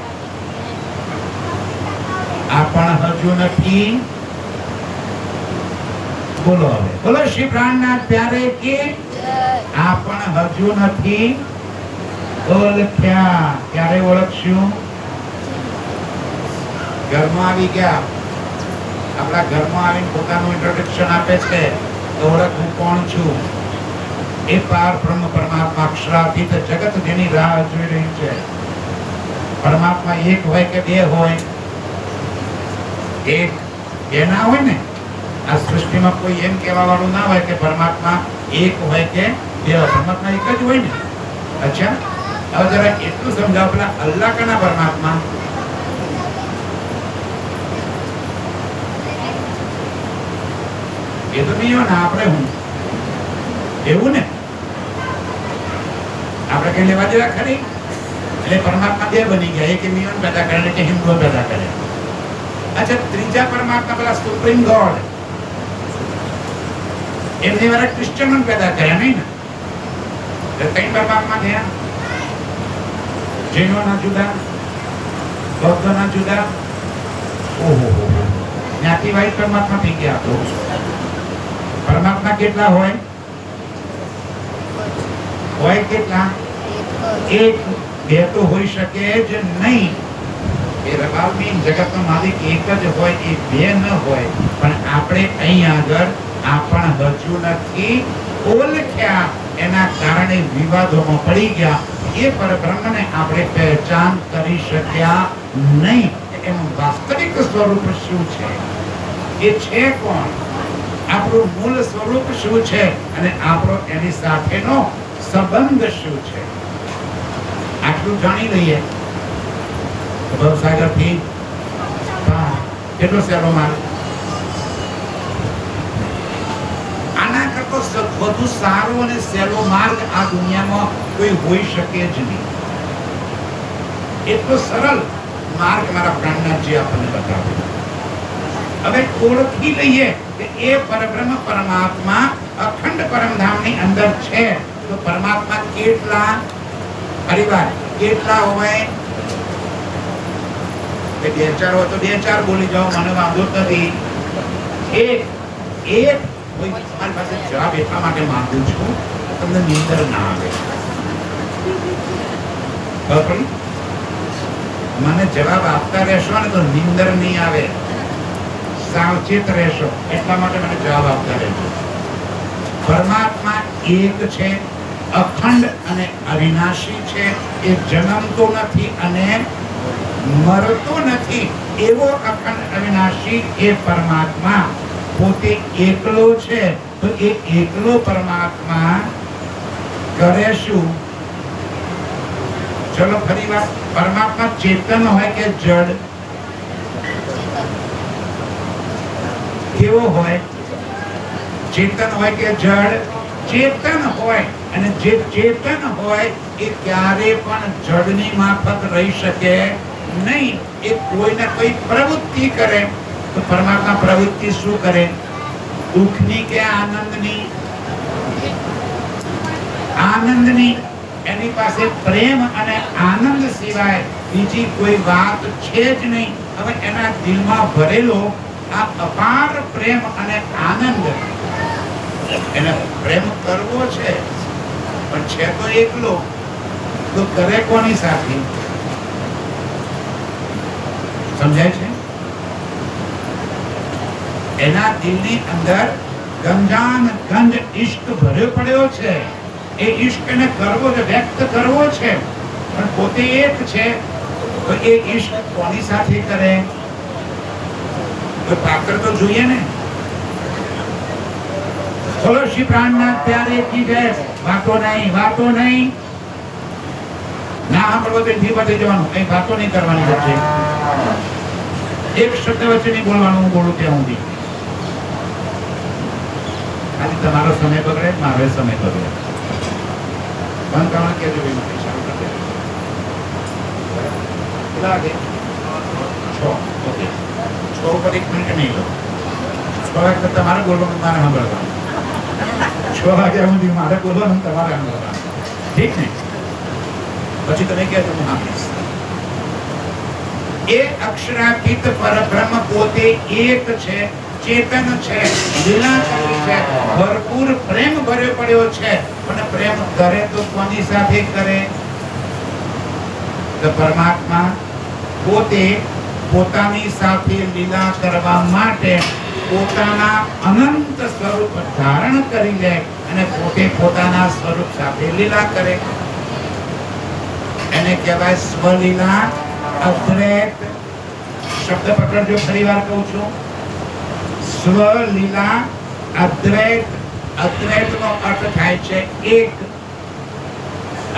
આ પણ હજુ નથી. બોલો હવે બોલો. શ્રી પ્રાણનાથ પ્યારે કે આ પણ હજુ નથી ઓળખ્યા. ક્યારે ઓળખશું? ઘરમાં આવી ગયા. આપણા ઘરમાં આવીને પોતાનું ઇન્ટ્રોડક્શન આપે છે તો ઓળખ હું કોણ છું. એ પાર બ્રહ્મ પરમાત્મા અક્ષરાતીત જગત જેની રાહ જોઈ રહી છે. પરમાત્મા એક હોય કે બે હોય? એક બે ના હોય ને. આ સૃષ્ટિમાં કોઈ એમ કહેવા વાળું ના હોય કે પરમાત્મા એક હોય કે બે હોય. પરમાત્મા એક જ હોય ને. અચ્છા, હવે જરા એટલું સમજાવો, પેલા અલ્લાહ કના પરમાત્મા? એ તો નહીં હોય ને. આપણે હું એવું ને આપણે કઈ લેવા દેવા ખરી? એટલે પરમાત્મા બે બની ગયા, એક ઇમ્યુન પેદા કરે ને એક હિન્દુ પેદા કરે. અચ્છા, ત્રીજા પરમાત્મા પેલા સુપ્રીમ ગોડ એમની વાળા ક્રિશ્ચિયન પેદા કર્યા નહીં ને? એટલે ત્રણ પરમાત્મા થયા. જૈનોના જુદા, બૌદ્ધના જુદા. ઓહો, જ્ઞાતિવાહી પરમાત્મા થઈ ગયા. તો પરમાત્મા કેટલા હોય? હોય કેટલા? એક. બે તો હોઈ શકે જ નહીં. એ રબાબી જગતનો માલિક એક જ હોય, એ બે ન હોય. પણ આપણે અહીં આગળ આપણ હજુ નથી ઓળખ્યા, એના કારણે વિવાદોમાં પડી ગયા. એ પરબ્રહ્મને આપણે પહેચાન કરી શક્યા નહીં. એનું વાસ્તવિક સ્વરૂપ શું છે? એ છે કોણ? આપણું મૂળ સ્વરૂપ શું છે? અને આપણો એની સાથેનો સંબંધ શું છે? આટલું જાણી લઈએ તો ભવસાગર થી કેટલો સહેલો માર્ગ. આના કરતો વધુ સારો અને સહેલો માર્ગ આ દુનિયામાં કોઈ હોઈ શકે જ નહીં. એટલો સરળ માર્ગ મારા પ્રાણનાથજી આપણને બતાવ્યો. હવે ઓળખી લઈએ કે એ પરબ્રહ્મ પરમાત્મા અખંડ પરમધામની અંદર છે. તો પરમાત્મા કેટલા? પરિવાર કેટલા હોય? બે ચાર હોય તો બે ચાર બોલી જાઓ, મને વાંધો નથી. એક એક તમારી પાસે જવાબ એટલા માટે માંગુ છું તમને નીંદર ના આવે. મને જવાબ આપતા રહેશો ને તો નીંદર નહીં આવે. સાવચેત રહેશો એટલા માટે મને જવાબ આપતા રહેજો. પરમાત્મા એક છે, અખંડ અને અવિનાશી છે. એ જન્મતો નથી અને મરતો નથી. એવો અખંડ અવિનાશી એ પરમાત્મા પોતે એકલો છે. તો એ એકલો પરમાત્મા કરે શું? ચલો ફરી વાર, પરમાત્મા ચેતન હોય કે જડ? કેવો હોય? ચેતન હોય કે જડ? ચેતન હોય. અને જે ચેતન હોય એ ક્યારે પણ જડની માફક રહી શકે નહીં. એ કોઈ ને કોઈ પ્રવૃત્તિ કરે. તો પરમાત્મા પ્રવૃત્તિ શું કરે? દુઃખની કે આનંદની? આનંદની. એની પાસે પ્રેમ અને આનંદ સિવાય બીજી કોઈ વાત છે જ નહીં. હવે એના દિલમાં ભરેલો આ અપાર પ્રેમ અને આનંદ, એને પ્રેમ કરવો છે પણ છે તો એકલો. તો કરે કોની સાથે? સમજાય છે? એના દિલની અંદર ગંજાન ગંજ ઇશ્ક ભર્યો પડ્યો છે. એ ઇશ્ક ને કરવો છે, વ્યક્ત કરવો છે, પણ પોતે એક છે. તો એ ઇશ્ક કોની સાથે કરે? તો પાત્ર તો જોઈએ ને. બોલો શ્રી પ્રાણનાથ પ્યારે કી જય. વાતો નહીં, વાતો નહીં. ના સાંભળવો તો ઠીક થઈ જવાનું. કઈ વાતો નહીં કરવાની વચ્ચે. એક શબ્દ વચ્ચે નહીં બોલવાનું. હું બોલું ત્યાં સુધી. ખાલી તમારો સમય બગડે, મારો સમય બગડે. બંધ કરવાનું કેજો ભાઈ, મને ચાલુ કરી દે. કેટલા વાગે? 6. ઓકે, 6 ઉપર 1 મિનિટ નહીં લો. 6 વાગે તમારે બોલવાનું, મારે સાંભળવાનું. 6 વાગ્યા સુધી મારે બોલવાનું, તમારે સાંભળવાનું. ઠીક ને? પછી તમે કહેજો હું સાંભળીશ. એ અક્ષરાતીત પરબ્રહ્મ પોતે એક છે, ચેતન છે, લીલા કરી છે, ભરપૂર પ્રેમ ભર્યો પડ્યો છે. પણ પ્રેમ કરે તો કોની સાથે કરે? તો પરમાત્મા પોતે પોતાની સાથે લીલા કરવા માટે પોતાના અનંત સ્વરૂપ ધારણ કરી લે અને પોતે પોતાના સ્વરૂપ સાથે લીલા કરે. એને કહેવાય સ્વલીલા અદ્વૈત. શબ્દ પકડજો, ફરી વાર કહું છું. સ્વલીલા અદ્વૈત. અદ્વૈત નો અર્થ થાય છે એક.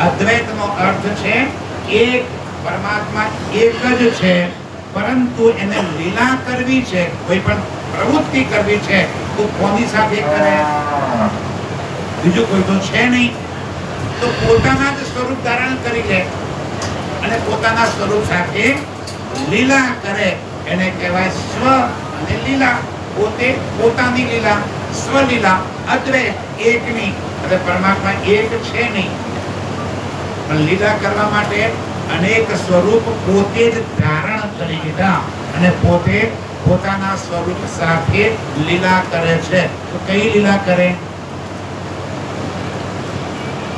અદ્વૈત નો અર્થ છે એક. પરમાત્મા એક જ છે, પરંતુ એને લીલા કરવી છે, કોઈ પણ પ્રવૃત્તિ કરવી છે તો કોની સાથે કરે? બીજું કોઈ તો છે નહીં. તો પોતાના જ સ્વરૂપ ધારણ કરી લે અને પોતાના સ્વરૂપ સાથે લીલા કરે, એને કહેવાય સ્વ અને લીલા. પોતે પોતાની લીલા, સ્વલીલા, અદ્વૈત, એકની. એટલે પરમાત્મા એક છે નહીં, પણ લીલા કરવા માટે અનેક સ્વરૂપ પોતે જ ધારણ કરી લીધા અને પોતે પોતાના સ્વરૂપ સાથે લીલા કરે છે. તો કઈ લીલા કરે?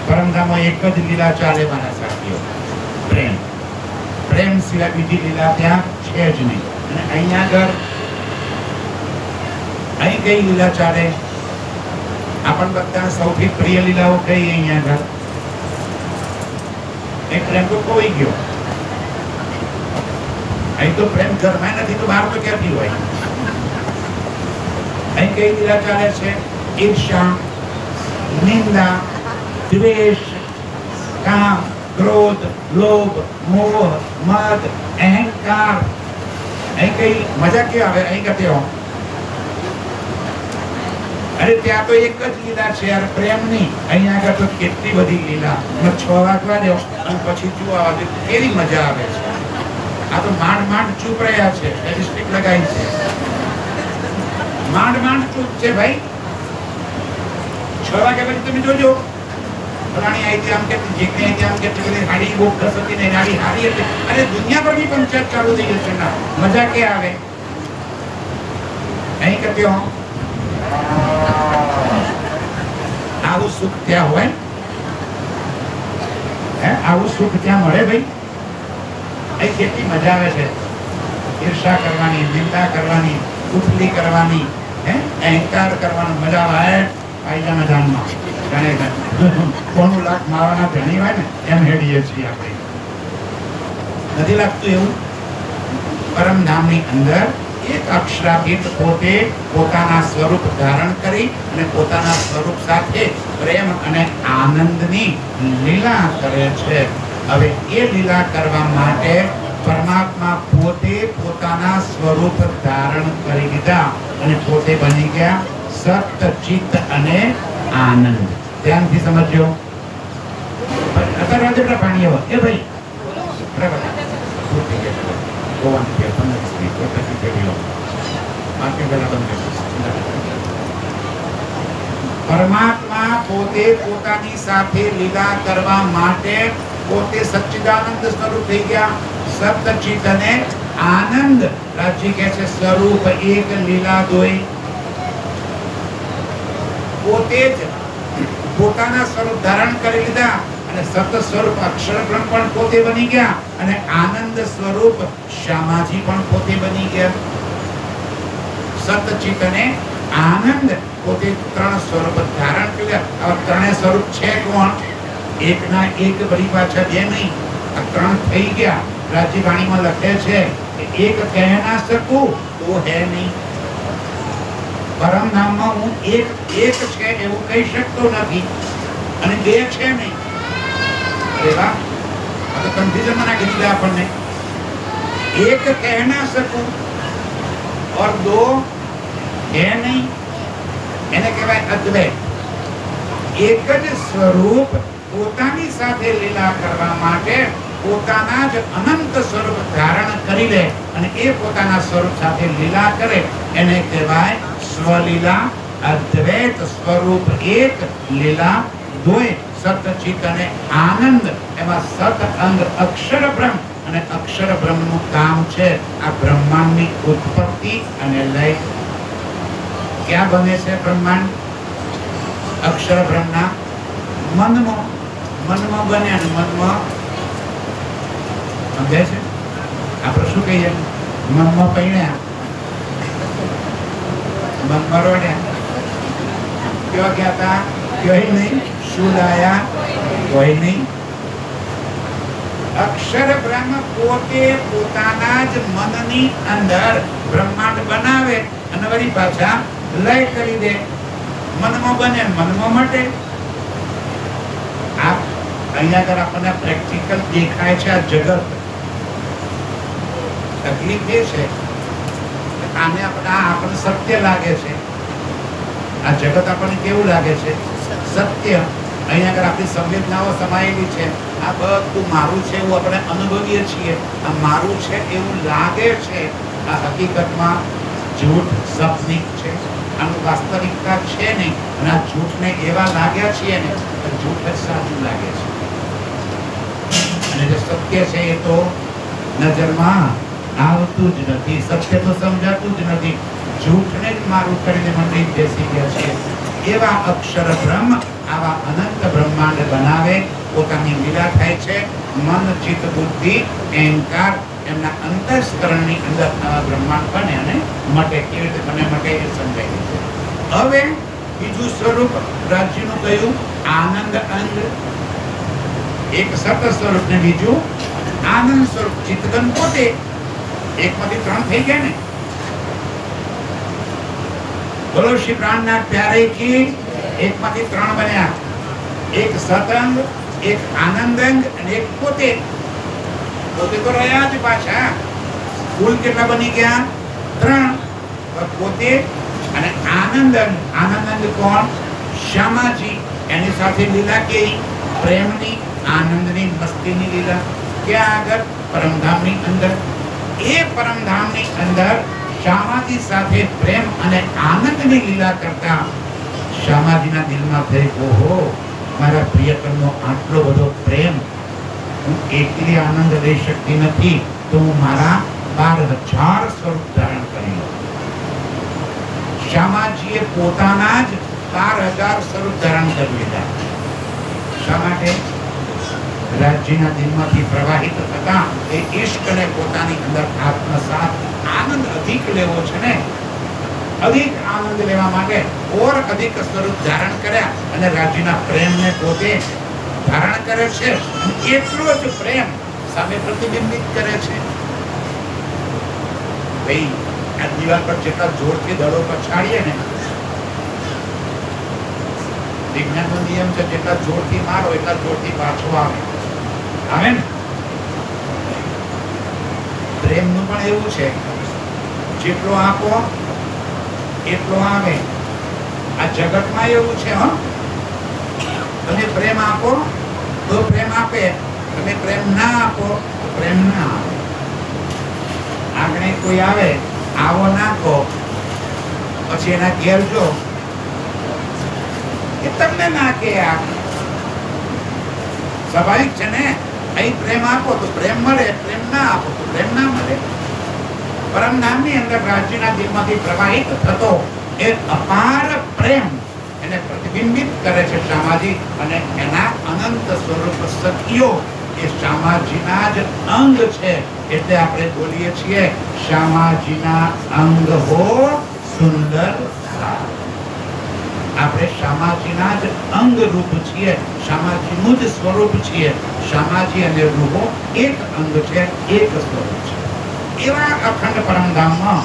પરમધામમાં એક જ લીલા ચાલે મારા સાથીઓ, પ્રેમ. પ્રેમ સિવાય બીજી લીલા ત્યાં છે જ નહીં. અને અહીંયા આગળ અહીં કઈ લીલા ચાલે? આપણ બધા સૌથી પ્રિય લીલાઓ કઈ? અહીંયા આગળ એક પ્રેમ તો ખોઈ ગયો. અહીં તો પ્રેમ ઘરમાં નથી તો બહાર તો ક્યાંથી હોય? અહીં કઈ લીલા ચાલે છે? ઈર્ષા, નિંદા, દ્વેષ, કામ, ક્રોધ, લોભ, મોહ, મદ, અહંકાર. અહીં કઈ મજા ક્યાં આવે? અહીં કતે હો. અરે ત્યાં તો એક જ લીલા છે યાર, પ્રેમ ની. અહીંયા આગળ તો કેટલી બધી લીલા. 6 વાગવા દો અને પછી જુઓ આવે કેવી મજા આવે છે. આ તો માંડ માંડ ચૂપ રહ્યા છે, લિપસ્ટિક લગાવી છે, માંડ માંડ ચૂપ છે ભાઈ. 6 વાગ્યા પછી તમે જોજો ફલાણી આઈ આમ કે જે કે આમ કે પેલી હાડી બહુ ખસ હતી ને હાડી હારી હતી. અરે દુનિયા પર બી પંચાયત ચાલુ થઈ ગઈ છે ના. મજા કે આવે? અહીં કહેતે હો આવું સુખ ત્યાં હોય? આવું સુખ ત્યાં મળે ભાઈ? અહીં કેટલી મજા આવે છે. ઈર્ષા કરવાની, નિંદા કરવાની, ઉથલી કરવાની, અહંકાર કરવાનો મજા આવે. પાયજાના જાનમાં જાણે કોનું લાખ મારવાના ધણી હોય ને એમ હેડીએ છીએ આપણે. નથી લાગતું એવું? પરમધામની અંદર એક અક્ષરાતીત પોતે પોતાના સ્વરૂપ ધારણ કરી અને પોતાના સ્વરૂપ સાથે પ્રેમ અને આનંદની લીલા કરે છે. હવે એ લીલા કરવા માટે પરમાત્મા પોતે પોતાના સ્વરૂપ ધારણ કરી લીધા અને પોતે બની ગયા સત, ચિત્ત અને આનંદ. ધ્યાનથી સમજો. અત્યારે કેટલા પાણી આવે એ ભાઈ? બરાબર. પરમાત્મા પોતે પોતાની સાથે લીલા કરવા માટે પોતે સચ્ચિદાનંદ સ્વરૂપ થઈ ગયા, સત, અને આનંદ. રાજી કહે છે સ્વરૂપ એક લીલા દોય. પોતે જ પોતાના સ્વરૂપ ધારણ કરી લીધા અને સત સ્વરૂપ અક્ષર બ્રહ્મ પણ પોતે બની ગયા અને આનંદ સ્વરૂપ શ્યામાજી પણ પોતે બની ગયા. સત, અને આનંદ પોતે 3 સ્વરૂપ ધારણ કર્યા. આ 3 સ્વરૂપ છે કોણ? એકના એક બળી પાછા 2 નહીં, આ 3 થઈ ગયા. રાજ્ય વાણીમાં લખે છે કે એક કહે ના શકું તો હે નહીં. પરમધામમાં હું એક છે એવું કહી શકતો નથી અને 2 છે નહીં. અરે વાહ, આ તો કન્ફ્યુઝનમાં નાખી દીધા આપણને. એક કહે ના શકું और 2 है नहीं, એને કહેવાય અદ્વૈત. એક જ સ્વરૂપ પોતાની સાથે લીલા કરવા માટે પોતાના જ અનંત સ્વરૂપ ધારણ કરી લે અને એ પોતાના સ્વરૂપ સાથે લીલા કરે એને કહેવાય સ્વલીલા. અદ્વૈત સ્વરૂપ એક, લીલા 2, સત, ચિત્ત અને આનંદ. એમાં સત અંગ અક્ષર બ્રહ્મ અને અક્ષર બ્રહ્મનું કામ છે આ બ્રહ્માંડની ઉત્પત્તિ અને લય. ક્યાં બને છે બ્રહ્માંડ? અક્ષર બ્રહ્મના મનમાં. મનમાં બને અને મનમાં સમજાય છે? આપણે શું કહીએ? મનમાં પૈણ્યા, મનમાં રોડ્યા. ક્યાં ગયા હતા? ક્યાંય નહીં. શું લાયા? કોઈ નહીં. અક્ષર બ્રહ્મ પોતે પોતાના જ મનની અંદર બ્રહ્માંડ બનાવે અને વળી પાછા લય કરી દે. મનમાં બને, મનમાં મટે. આ અહીંયા આગળ આપણને પ્રેક્ટિકલ દેખાય છે આ જગત. તકલીફ એ છે આપણને સત્ય લાગે છે. આ જગત આપણને કેવું લાગે છે? સત્ય અહીંયા આગળ આપણી સંવેદનાઓ સમાયેલી છે. આ બધું મારું છે એવું આપણે અનુભવીએ છીએ. આ મારું છે એવું લાગે છે. આ હકીકતમાં જૂઠ સપનિક છે. આનું વાસ્તવિકતા છે નહીં. અને આ જૂઠને એવા લાગ્યા છીએ ને તો જૂઠ જ સાચું લાગે છે. અને જે સત્ય છે એ તો નજરમાં આવતું જ નથી. સત્ય તો સમજાતું જ નથી. જૂઠને જ મારું કરીને મંડળી બેસી ગયા છે. એવા અક્ષર બ્રહ્મ આવા અનંત બ્રહ્માંડ બનાવે, પોતાની લીલા થાય છે. મન, ચિત્ત, બુદ્ધિ, અહંકાર એમના અંતઃસ્કરણની અંદર આવા બ્રહ્માંડ બને અને મટે. કેવી રીતે બને મટે એ સમજાય છે. હવે બીજું સ્વરૂપ રાજ્યનું કયું? આનંદ અંગ. એક સત સ્વરૂપ ને બીજું આનંદ સ્વરૂપ. ચિત્તગન પોતે એકમાંથી ત્રણ થઈ ગયા ને. બોલો શ્રી પ્રાણનાથ પ્યારે કી. એકમાંથી ત્રણ બન્યા. એક સતંગ, એક આનંદંગ અને એક પોતે. પોતે તો રહ્યા જ પાછા. કુલ કેટલા બની ગયા? ત્રણ. પોતે અને આનંદંગ. આનંદંગ કોણ? શ્યામાજી. એની સાથે લીલા કેવી? પ્રેમની, આનંદની, મસ્તીની લીલા. ક્યાં આગળ? પરમધામની અંદર. એ પરમધામની અંદર શ્યામાજી સાથે પ્રેમ અને આનંદની લીલા કરતા શ્યામાજીના દિલમાં થઈ, ઓહો, મારા પ્રિયકરનો આટલો બધો પ્રેમ, હું એકલી આનંદ લઈ શકતી નથી, તો હું મારા 12,000 સ્વરૂપ ધારણ કરી લઉં. શ્યામાજીએ પોતાના જ 12,000 સ્વરૂપ ધારણ કરી લીધા. શા માટે? રાજ્યના દિલમાંથી પ્રવાહિત થતા એ ઈશ્વરને પોતાની અંદર આત્મસાત આનંદ અધિક લેવો છે ને. અધિક આનંદ લેવા માટે ઓર અધિક સ્વરૂપ ધારણ કર્યા અને રાજ્યના પ્રેમને પોતે ધારણ કરે છે. એટલો જ પ્રેમ સામે પ્રતિબિંબિત કરે છે. ભાઈ, આ દીવાલ પર જેટલા જોરથી દડો પછાડીએ ને, વિજ્ઞાનનો નિયમ છે, જેટલા જોરથી મારો એટલા જોરથી પાછો આવે. આવે ને? પ્રેમનું પણ એવું છે, જેટલો આપો એટલો આવે. આ જગતમાં એવું છે. તમે પ્રેમ આપો તો પ્રેમ આપે, તમે પ્રેમ ના આપો તો પ્રેમ ના આવે. આગળ કોઈ આવે, આવો નાખો, પછી એના ઘેર જો એ તમને નાખે. આ સ્વાભાવિક છે ને. અહીં પ્રેમ આપો તો પ્રેમ મળે, પ્રેમ ના આપો તો પ્રેમ ના મળે. પરમધામની અંદર રાજ્યના દિલમાંથી પ્રવાહિત થતો એ અપાર પ્રેમ એને પ્રતિબિંબિત કરે છે શ્યામાજી. અને એના અનંત સ્વરૂપ સખીઓ એ શ્યામાજીના જ અંગ છે. એટલે આપણે બોલીએ છીએ, શ્યામાજીના અંગ હો સુંદર. આપણે શ્યામાજીના જ અંગ રૂપ છીએ. શ્યામાજીનું જ સ્વરૂપ છીએ. શ્યામાજી અને રૂપો એક અંગ છે, એક સ્વરૂપ છે. એવા અખંડ પરમધામમાં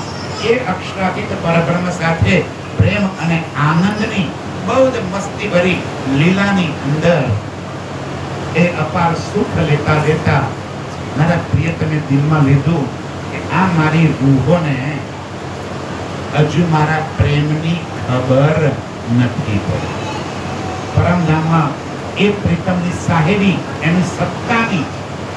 એ અક્ષરાતીત પરબ્રહ્મ સાથે પ્રેમ અને આનંદની બહુ જ મસ્તી ભરી લીલાની અંદર એ અપાર સુખ લેતા લેતા મારા પ્રિયતમે દિલમાં લીધું કે આ મારી રૂહોને હજુ મારા પ્રેમની ખબર નથી પડી. પરમધામમાં એ પ્રીતમની સાહેબી, એની સત્તાની,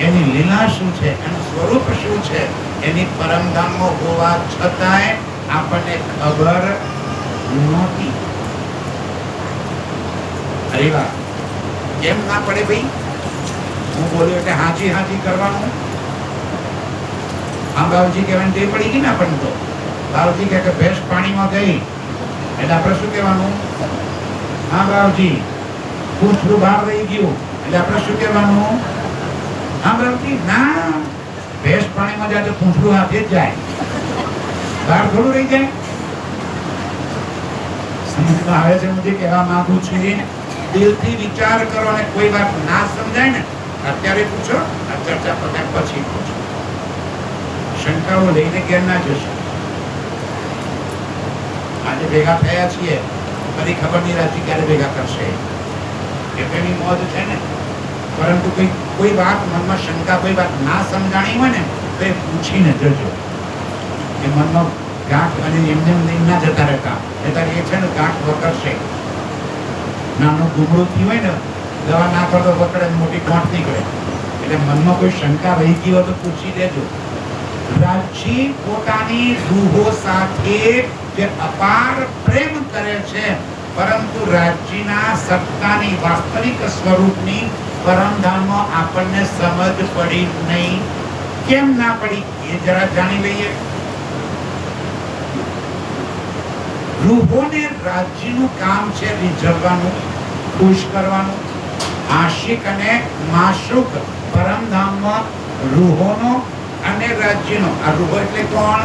એની લીલા શું છે, એનું સ્વરૂપ શું છે, એની પરમધામમાં હોવા છતાંય આપણને ખબર નહોતી. અરે વાહ, કેમ ના પડે ભાઈ? હું બોલ્યો એટલે હાજી હાજી કરવાનું. હા બાબુજી કહેવાની ટેવ પડી ગઈ ને આપણને. તો બાબુજી કહે કે ભેંસ પાણીમાં ગઈ એટલે આપણે શું કહેવાનું? હા બાબુજી, પૂંછડું બહાર રહી ગયું એટલે આપણે શું કહેવાનું? હા બાબુજી, ના, ભેંસ પાણીમાં જાય તો પૂંછડું હાથે જ જાય, બહાર થોડું રહી જાય. સમજમાં આવે છે? હું જે કહેવા માંગુ છું, દિલથી વિચાર કરો અને કોઈ વાત ના સમજાય ને અત્યારે પૂછો, આ ચર્ચા પત્યા પછી પૂછો. શંકાઓ લઈને ઘેર ના જશો. આજે ભેગા થયા છીએ, ફરી ખબર નહીં રાખી ક્યારે ભેગા કરશે. એની મોજ છે ને. પરંતુ કોઈ વાત મનમાં શંકા, કોઈ વાત ના સમજાણી હોય ને તો એ પૂછીને જજો. એ મનમાં ગાંઠ અને એમને ના જતા રહેતા. એ છે ને ગાંઠ વકરશે. નાનું ગુમડું થયું હોય ને, દવા નાખો તો પકડે, મોટી ગાંઠ નીકળે. એટલે મનમાં કોઈ શંકા રહી ગઈ હોય તો પૂછી દેજો. રાજ્ય પોતાની રૂહો સાથે જે અપાર પ્રેમ કરે છે, પરંતુ રાજ્યના સત્તાની વાસ્તવિક સ્વરૂપની પરમધામમાં આપણને સમજ પડી નહીં. કેમ ના પડી એ જરા જાણી લઈએ. રૂહોને રાજ્યનું કામ છે રીઝવવાનું, ખુશ કરવાનું. આશિક અને માશુક પરમધામમાં રૂહોનો અને રાજ્યનો. આ રૂહો એટલે કોણ?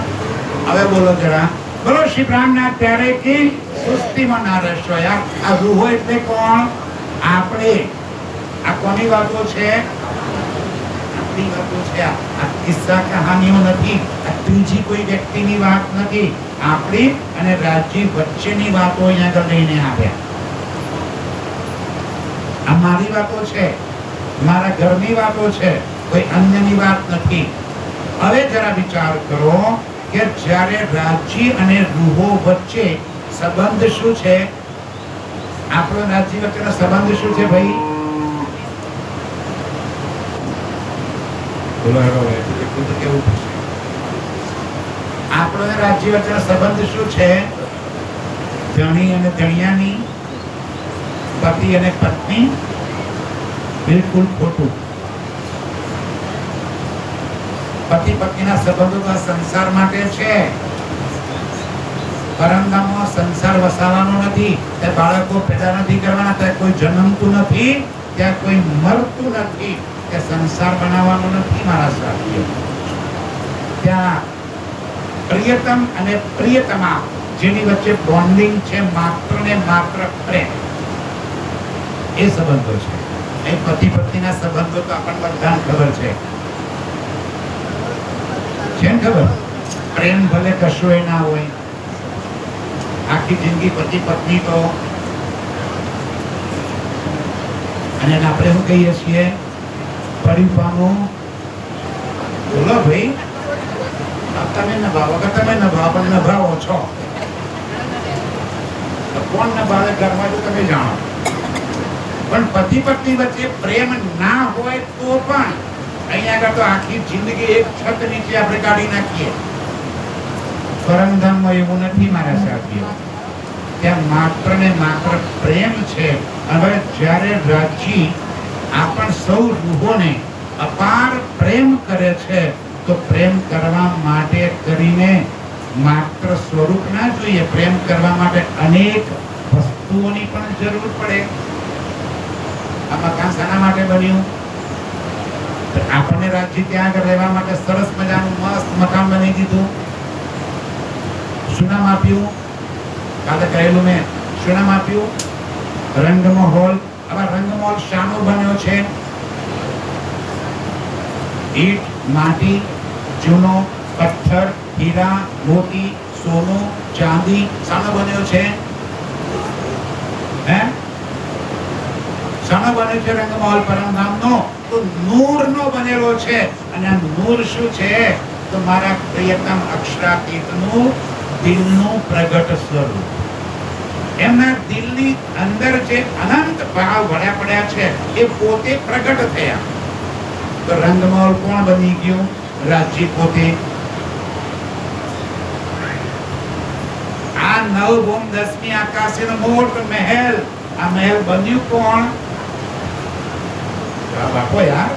હવે બોલો જરા, બોલો શ્રી પ્રાણનાથ ત્યારે કે સુસ્તીમાં ના રહેશો યાર. આ રૂહો એટલે કોણ? આપણે. આ કોની વાતો છે? આપણી વાતો છે. આ કિસ્સા કહાનીઓ નથી. આ ત્રીજી કોઈ વ્યક્તિની વાત નથી. આપણી અને રાજ્ય વચ્ચેની વાતો અહીંયા આગળ લઈને આવ્યા. આ મારી વાતો છે, મારા ઘરની વાતો છે, કોઈ અન્યની વાત નથી. હવે જરા વિચાર કરો કે જ્યારે રાજ્ય અને રૂહો વચ્ચે સંબંધ શું છે? આપણો રાજ્ય વચ્ચેનો સંબંધ શું છે ભાઈ? બોલો એટલું તો કેવું થશે? આપણો રાજ્ય વચ્ચેનો સંબંધ શું છે? ધણી અને ધણિયાની, પતિ અને પત્ની. બિલકુલ ખોટું. પતિ પત્નીના સંબંધો તો સંસાર માટે છે. પરમધામમાં સંસાર વસાવવાનો નથી. ત્યાં બાળકો પેદા નથી કરવાના, ત્યાં કોઈ જન્મતું નથી, ત્યાં કોઈ મરતું નથી, ત્યાં સંસાર બનાવવાનો નથી મારા સાથીઓ. ત્યાં પ્રિયતમ અને પ્રિયતમા જેની વચ્ચે બોન્ડિંગ છે, માત્ર ને માત્ર પ્રેમ. એ સંબંધો છે. એ પતિ પત્નીના સંબંધો તો આપણને બધાને ખબર છે. કેમ ખબર? પ્રેમ ભલે કશું ના હોય, આખી જિંદગી પતિ પત્ની તો, અને આપણે શું કહીએ છીએ? પરિપાનું. બોલો ભાઈ, તમે નભાવો કે તમે નભાવો, પણ નભાવો છો. કોણ નભાવે ઘરમાં તો તમે જાણો. પણ પતિ પત્ની વચ્ચે પ્રેમ ના હોય તો પણ અહીંયા આગળ તો આખી જિંદગી એક છત નીચે આપણે કાઢી નાખીએ. પરમધામમાં એવું નથી મારા સાથીઓ. ત્યાં માત્ર ને માત્ર પ્રેમ છે. હવે જ્યારે રાજ્ય આપણ સૌ રૂહોને અપાર પ્રેમ કરે છે, તો પ્રેમ કરવા માટે કરીને માત્ર સ્વરૂપ ના જોઈએ. પ્રેમ કરવા માટે અનેક વસ્તુઓની પણ જરૂર પડે. આ મકાન શાના માટે બન્યું? આપણને રાજ્ય ત્યાં આગળ રહેવા માટે સરસ મજાનું મસ્ત મકાન બની દીધું. શું નામ આપ્યું? કાલે કહેલું મેં. શું નામ આપ્યું? રંગમહોલ. હવે રંગમહોલ શાનો બન્યો છે? ઈટ, માટી, ચૂનો, પથ્થર, હીરા, મોતી, સોનું, ચાંદી. શાનો બન્યો છે? હે? શાનો બન્યો છે રંગમહોલ? પરમધામનો. તો નૂરનો બનેલો છે. અને આ નૂર શું છે? તો મારા પ્રિયતમ અક્ષરાતીતનું દિલનું પ્રગટ સ્વરૂપ. એમના દિલની અંદર જે અનંત ભાવ ભળ્યા પડ્યા છે, એ પોતે પ્રગટ થયા. તો રંગમહોલ કોણ બની ગયું? રાજ્ય પોતે. આ 9 ભૂમ 10મી આકાશનો મોટો મહેલ, આ મહેલ બન્યું કોણ? બાપો યાર,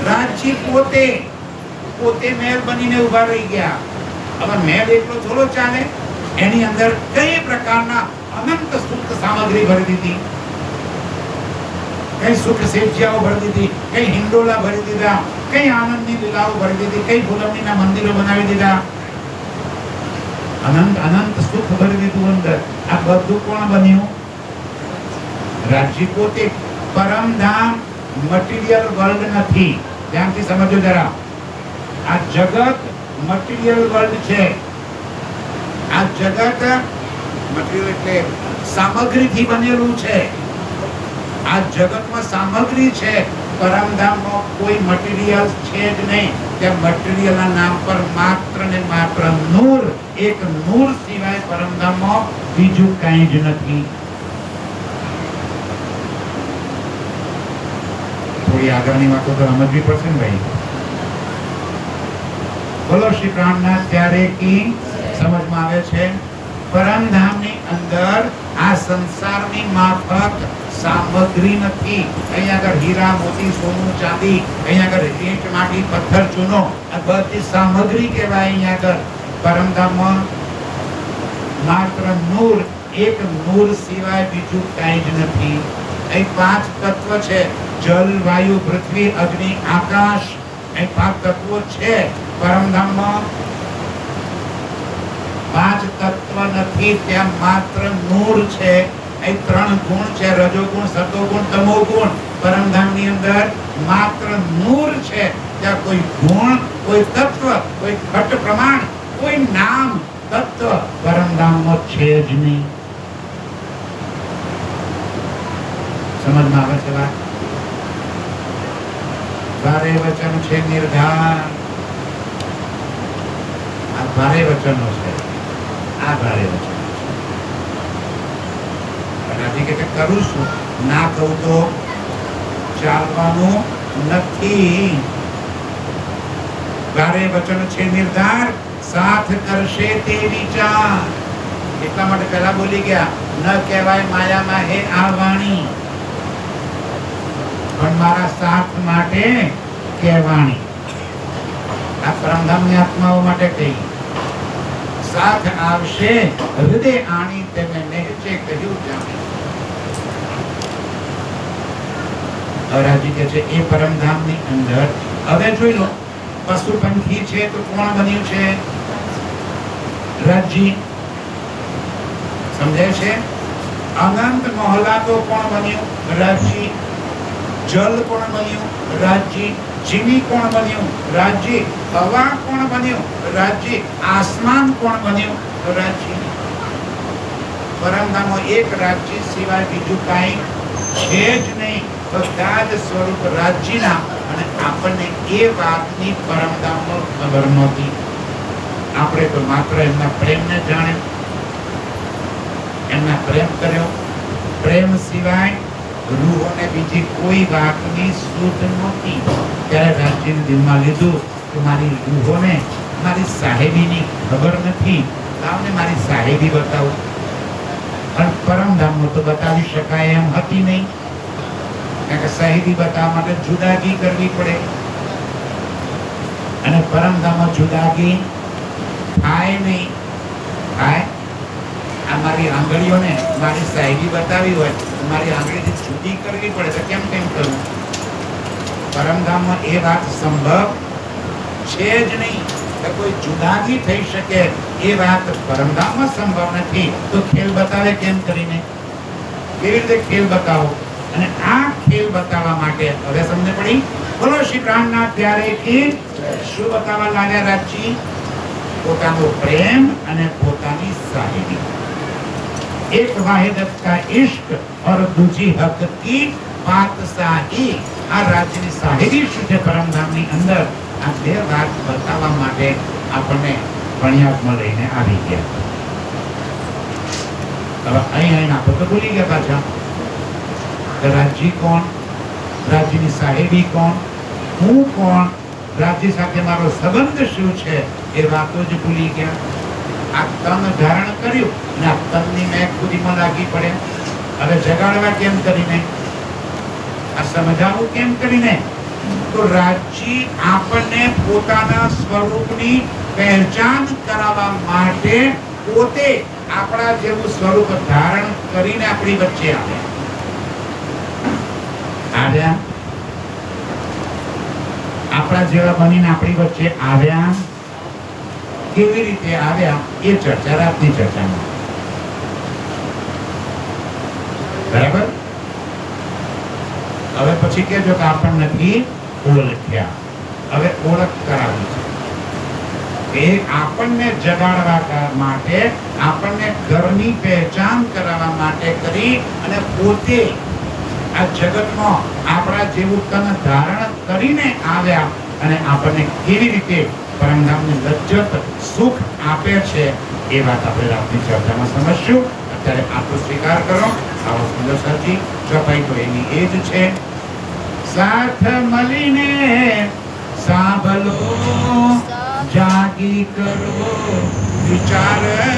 રાજ્ય પોતે. પોતે મહેલ બનીને ઉભા રહી ગયા. હવે મહેલ એટલો થોડો ચાલે. એની અંદર કઈ પ્રકારના અનંત સુખ સામગ્રી ભરી દીધી. કઈ સુખ સેજ્યાઓ ભરી દીધી, કઈ હિંડોળા ભરી દીધા, કઈ આનંદની લીલાઓ ભરી દીધી, કઈ ફૂલમણીના મંદિરો બનાવી દીધા. અનંત અનંત સુખ ભરી દીધું અંદર. આ બધું કોણ બન્યું? રાજ્ય પોતે. પરમધામ મટીરિયલ વર્લ્ડ નથી. ધ્યાનથી સમજો જરા. આ જગત મટીરિયલ વર્લ્ડ છે. આ જગત મટીરિયલ એટલે સામગ્રીથી બનેલું છે. આ જગતમાં સામગ્રી છે. પરમધામમાં કોઈ મટીરિયલ છે જ નહીં. ત્યાં મટીરિયલના નામ પર માત્ર ને માત્ર નૂર. એક નૂર સિવાય પરમધામમાં બીજું કંઈ જ નથી. થોડી આગળની વાતો તો સમજવી પડશે ને ભાઈ. બોલો શ્રી પ્રાણનાથ ત્યારે કી. સમજમાં આવે છે? પરમધામની અંદર આ સંસારની માફક સામગ્રી નથી. અહીંયા આગળ હીરા મોતી સોનું ચાંદી, અહીંયા આગળ ઈંટ માટી પથ્થર ચૂનો, આ બધી સામગ્રી કહેવાય. અહીંયા આગળ પરમધામમાં માત્ર નૂર, એક નૂર સિવાય બીજું કાંઈ જ નથી. અહીં 5 તત્વ છે: જલ, વાયુ, પૃથ્વી, અગ્નિ, આકાશ. અહીં 5 તત્વો છે. પરમધામમાં 5 તત્વ નથી, ત્યાં માત્ર નૂર છે. અહીં 3 ગુણ છે: રજોગુણ, સતોગુણ, તમોગુણ. પરમધામની અંદર માત્ર નૂર છે. ત્યાં કોઈ ગુણ, કોઈ તત્વ, કોઈ ઘટ પ્રમાણ, કોઈ નામ તત્વ પરમધામમાં છે જ નહીં. સમજમાં આવે છે વાત? ભારે વચન છે નિર્ધાર. આ ભારે વચનો છે. આ ભારે વચન રાજી કે કરું છું, ના કહું તો ચાલવાનું નથી. ભારે વચન છે નિર્ધાર, સાથ કરશે તે વિચાર. એટલા માટે પહેલા બોલી ગયા, ન કહેવાય માયામાં હે આ વાણી, પણ મારા સાથ માટે કહેવાણી. આ પરમધામની આત્માઓ માટે કહી. સાથ આવશે હૃદય આણી, તેને નહેચે કહ્યું જાણે. અરાજી કે છે એ પરમધામની અંદર. હવે જોઈ લો, પશુ પંખી છે તો કોણ બન્યું છે? રાજજી. સમજે છે? અનંત મોહલા તો કોણ બન્યું? રાજજી. જલ કોણ બન્યું? રાજજી. જીવી કોણ બન્યું? રાજજી. હવા કોણ બન્યું? રાજજી. આસમાન કોણ બન્યું? રાજજી. પરમધામમાં એક રાજજી સિવાય બીજું કાંઈ છે જ નહીં. બધા જ સ્વરૂપ રાજજીના. અને આપણને એ વાતની પરમધામમાં ખબર નહોતી. આપણે તો માત્ર એમના પ્રેમને જાણે, એમના પ્રેમ કર્યો. પ્રેમ સિવાય રૂહોને બીજી કોઈ વાતની સૂઝ નહોતી. ત્યારે રાજજીને દિલમાં લીધું કે મારી રૂહોને મારી સાહેબીની ખબર નથી, લાવને મારી સાહેબી બતાવું. પણ પરમધામમાં તો બતાવી શકાય એમ હતી નહીં, કારણ કે સાહેબી બતાવવા માટે જુદાગી કરવી પડે. અને પરમધામમાં જુદાગી થાય નહીં. થાય? આ મારી આંગળીઓને મારી સાહેબી બતાવી હોય તો મારી આંગળીથી જુદી કરવી પડે, તો કેમ કરવું? પરમધામમાં એ વાત સંભવ છે જ નહીં. તો કોઈ જુદાગી થઈ શકે એ વાત પરમધામમાં સંભવ નથી. તો ખેલ બતાવે કેમ કરીને? કેવી રીતે ખેલ બતાવો? અને આ ખેલ બતાવવા માટે હવે સમજ પડી. બોલો શ્રી પ્રાણનાથ ત્યારે કે શું બતાવવા લાગ્યા રાજજી? પોતાનો પ્રેમ અને પોતાની સાહેબી. એક વાહિદત કા ઇશ્ક और दूजी हक की बादशाही. આ રાજ્યની સાહેબી શું છે પરમધામની અંદર? આ બે વાત બતાવવા માટે આપણને ભણિયાતમાં લઈને આવી ગયા. હવે અહીં આપણે તો ભૂલી ગયા પાછા. રાજ્ય કોણ? રાજ્યની સાહેબી કોણ? હું કોણ? રાજ્ય સાથે મારો સંબંધ શું છે? એ વાતો જ ભૂલી ગયા. આ તન ધારણ કર્યું અને આ તનની મેં ખુદીમાં લાગી પડે. હવે જગાડવા કેમ કરીને? આ સમજાવવું કેમ કરીને? તો રાજ્ય આપણને પોતાના સ્વરૂપની પહેચાન કરાવવા માટે પોતે આપણા જેવું સ્વરૂપ ધારણ કરીને આપણી વચ્ચે આવ્યા. આપણા જેવા બનીને આપણી વચ્ચે આવ્યા. કેવી રીતે આવ્યા એ ચર્ચા રાતની ચર્ચામાં. બરાબર? હવે પછી કહેજો કે આપણને નથી ઓળખ્યા. હવે ઓળખ કરાવી છે. એ આપણને જગાડવા માટે, આપણને ઘરની પહેચાન કરાવવા માટે કરી અને પોતે આ જગતમાં આપણા જેવું તન ધારણ કરીને આવ્યા. અને આપણને કેવી રીતે પરમધામની લજ્જત સુખ આપે છે એ વાત આપણે રાતની ચર્ચામાં સમજશું. અત્યારે આપણો સ્વીકાર કરો. આવો સુંદર સાચી ચોપાઈ તો એની એ જ છે. સાથ મળીને સાંભળો, જાગી કરો વિચાર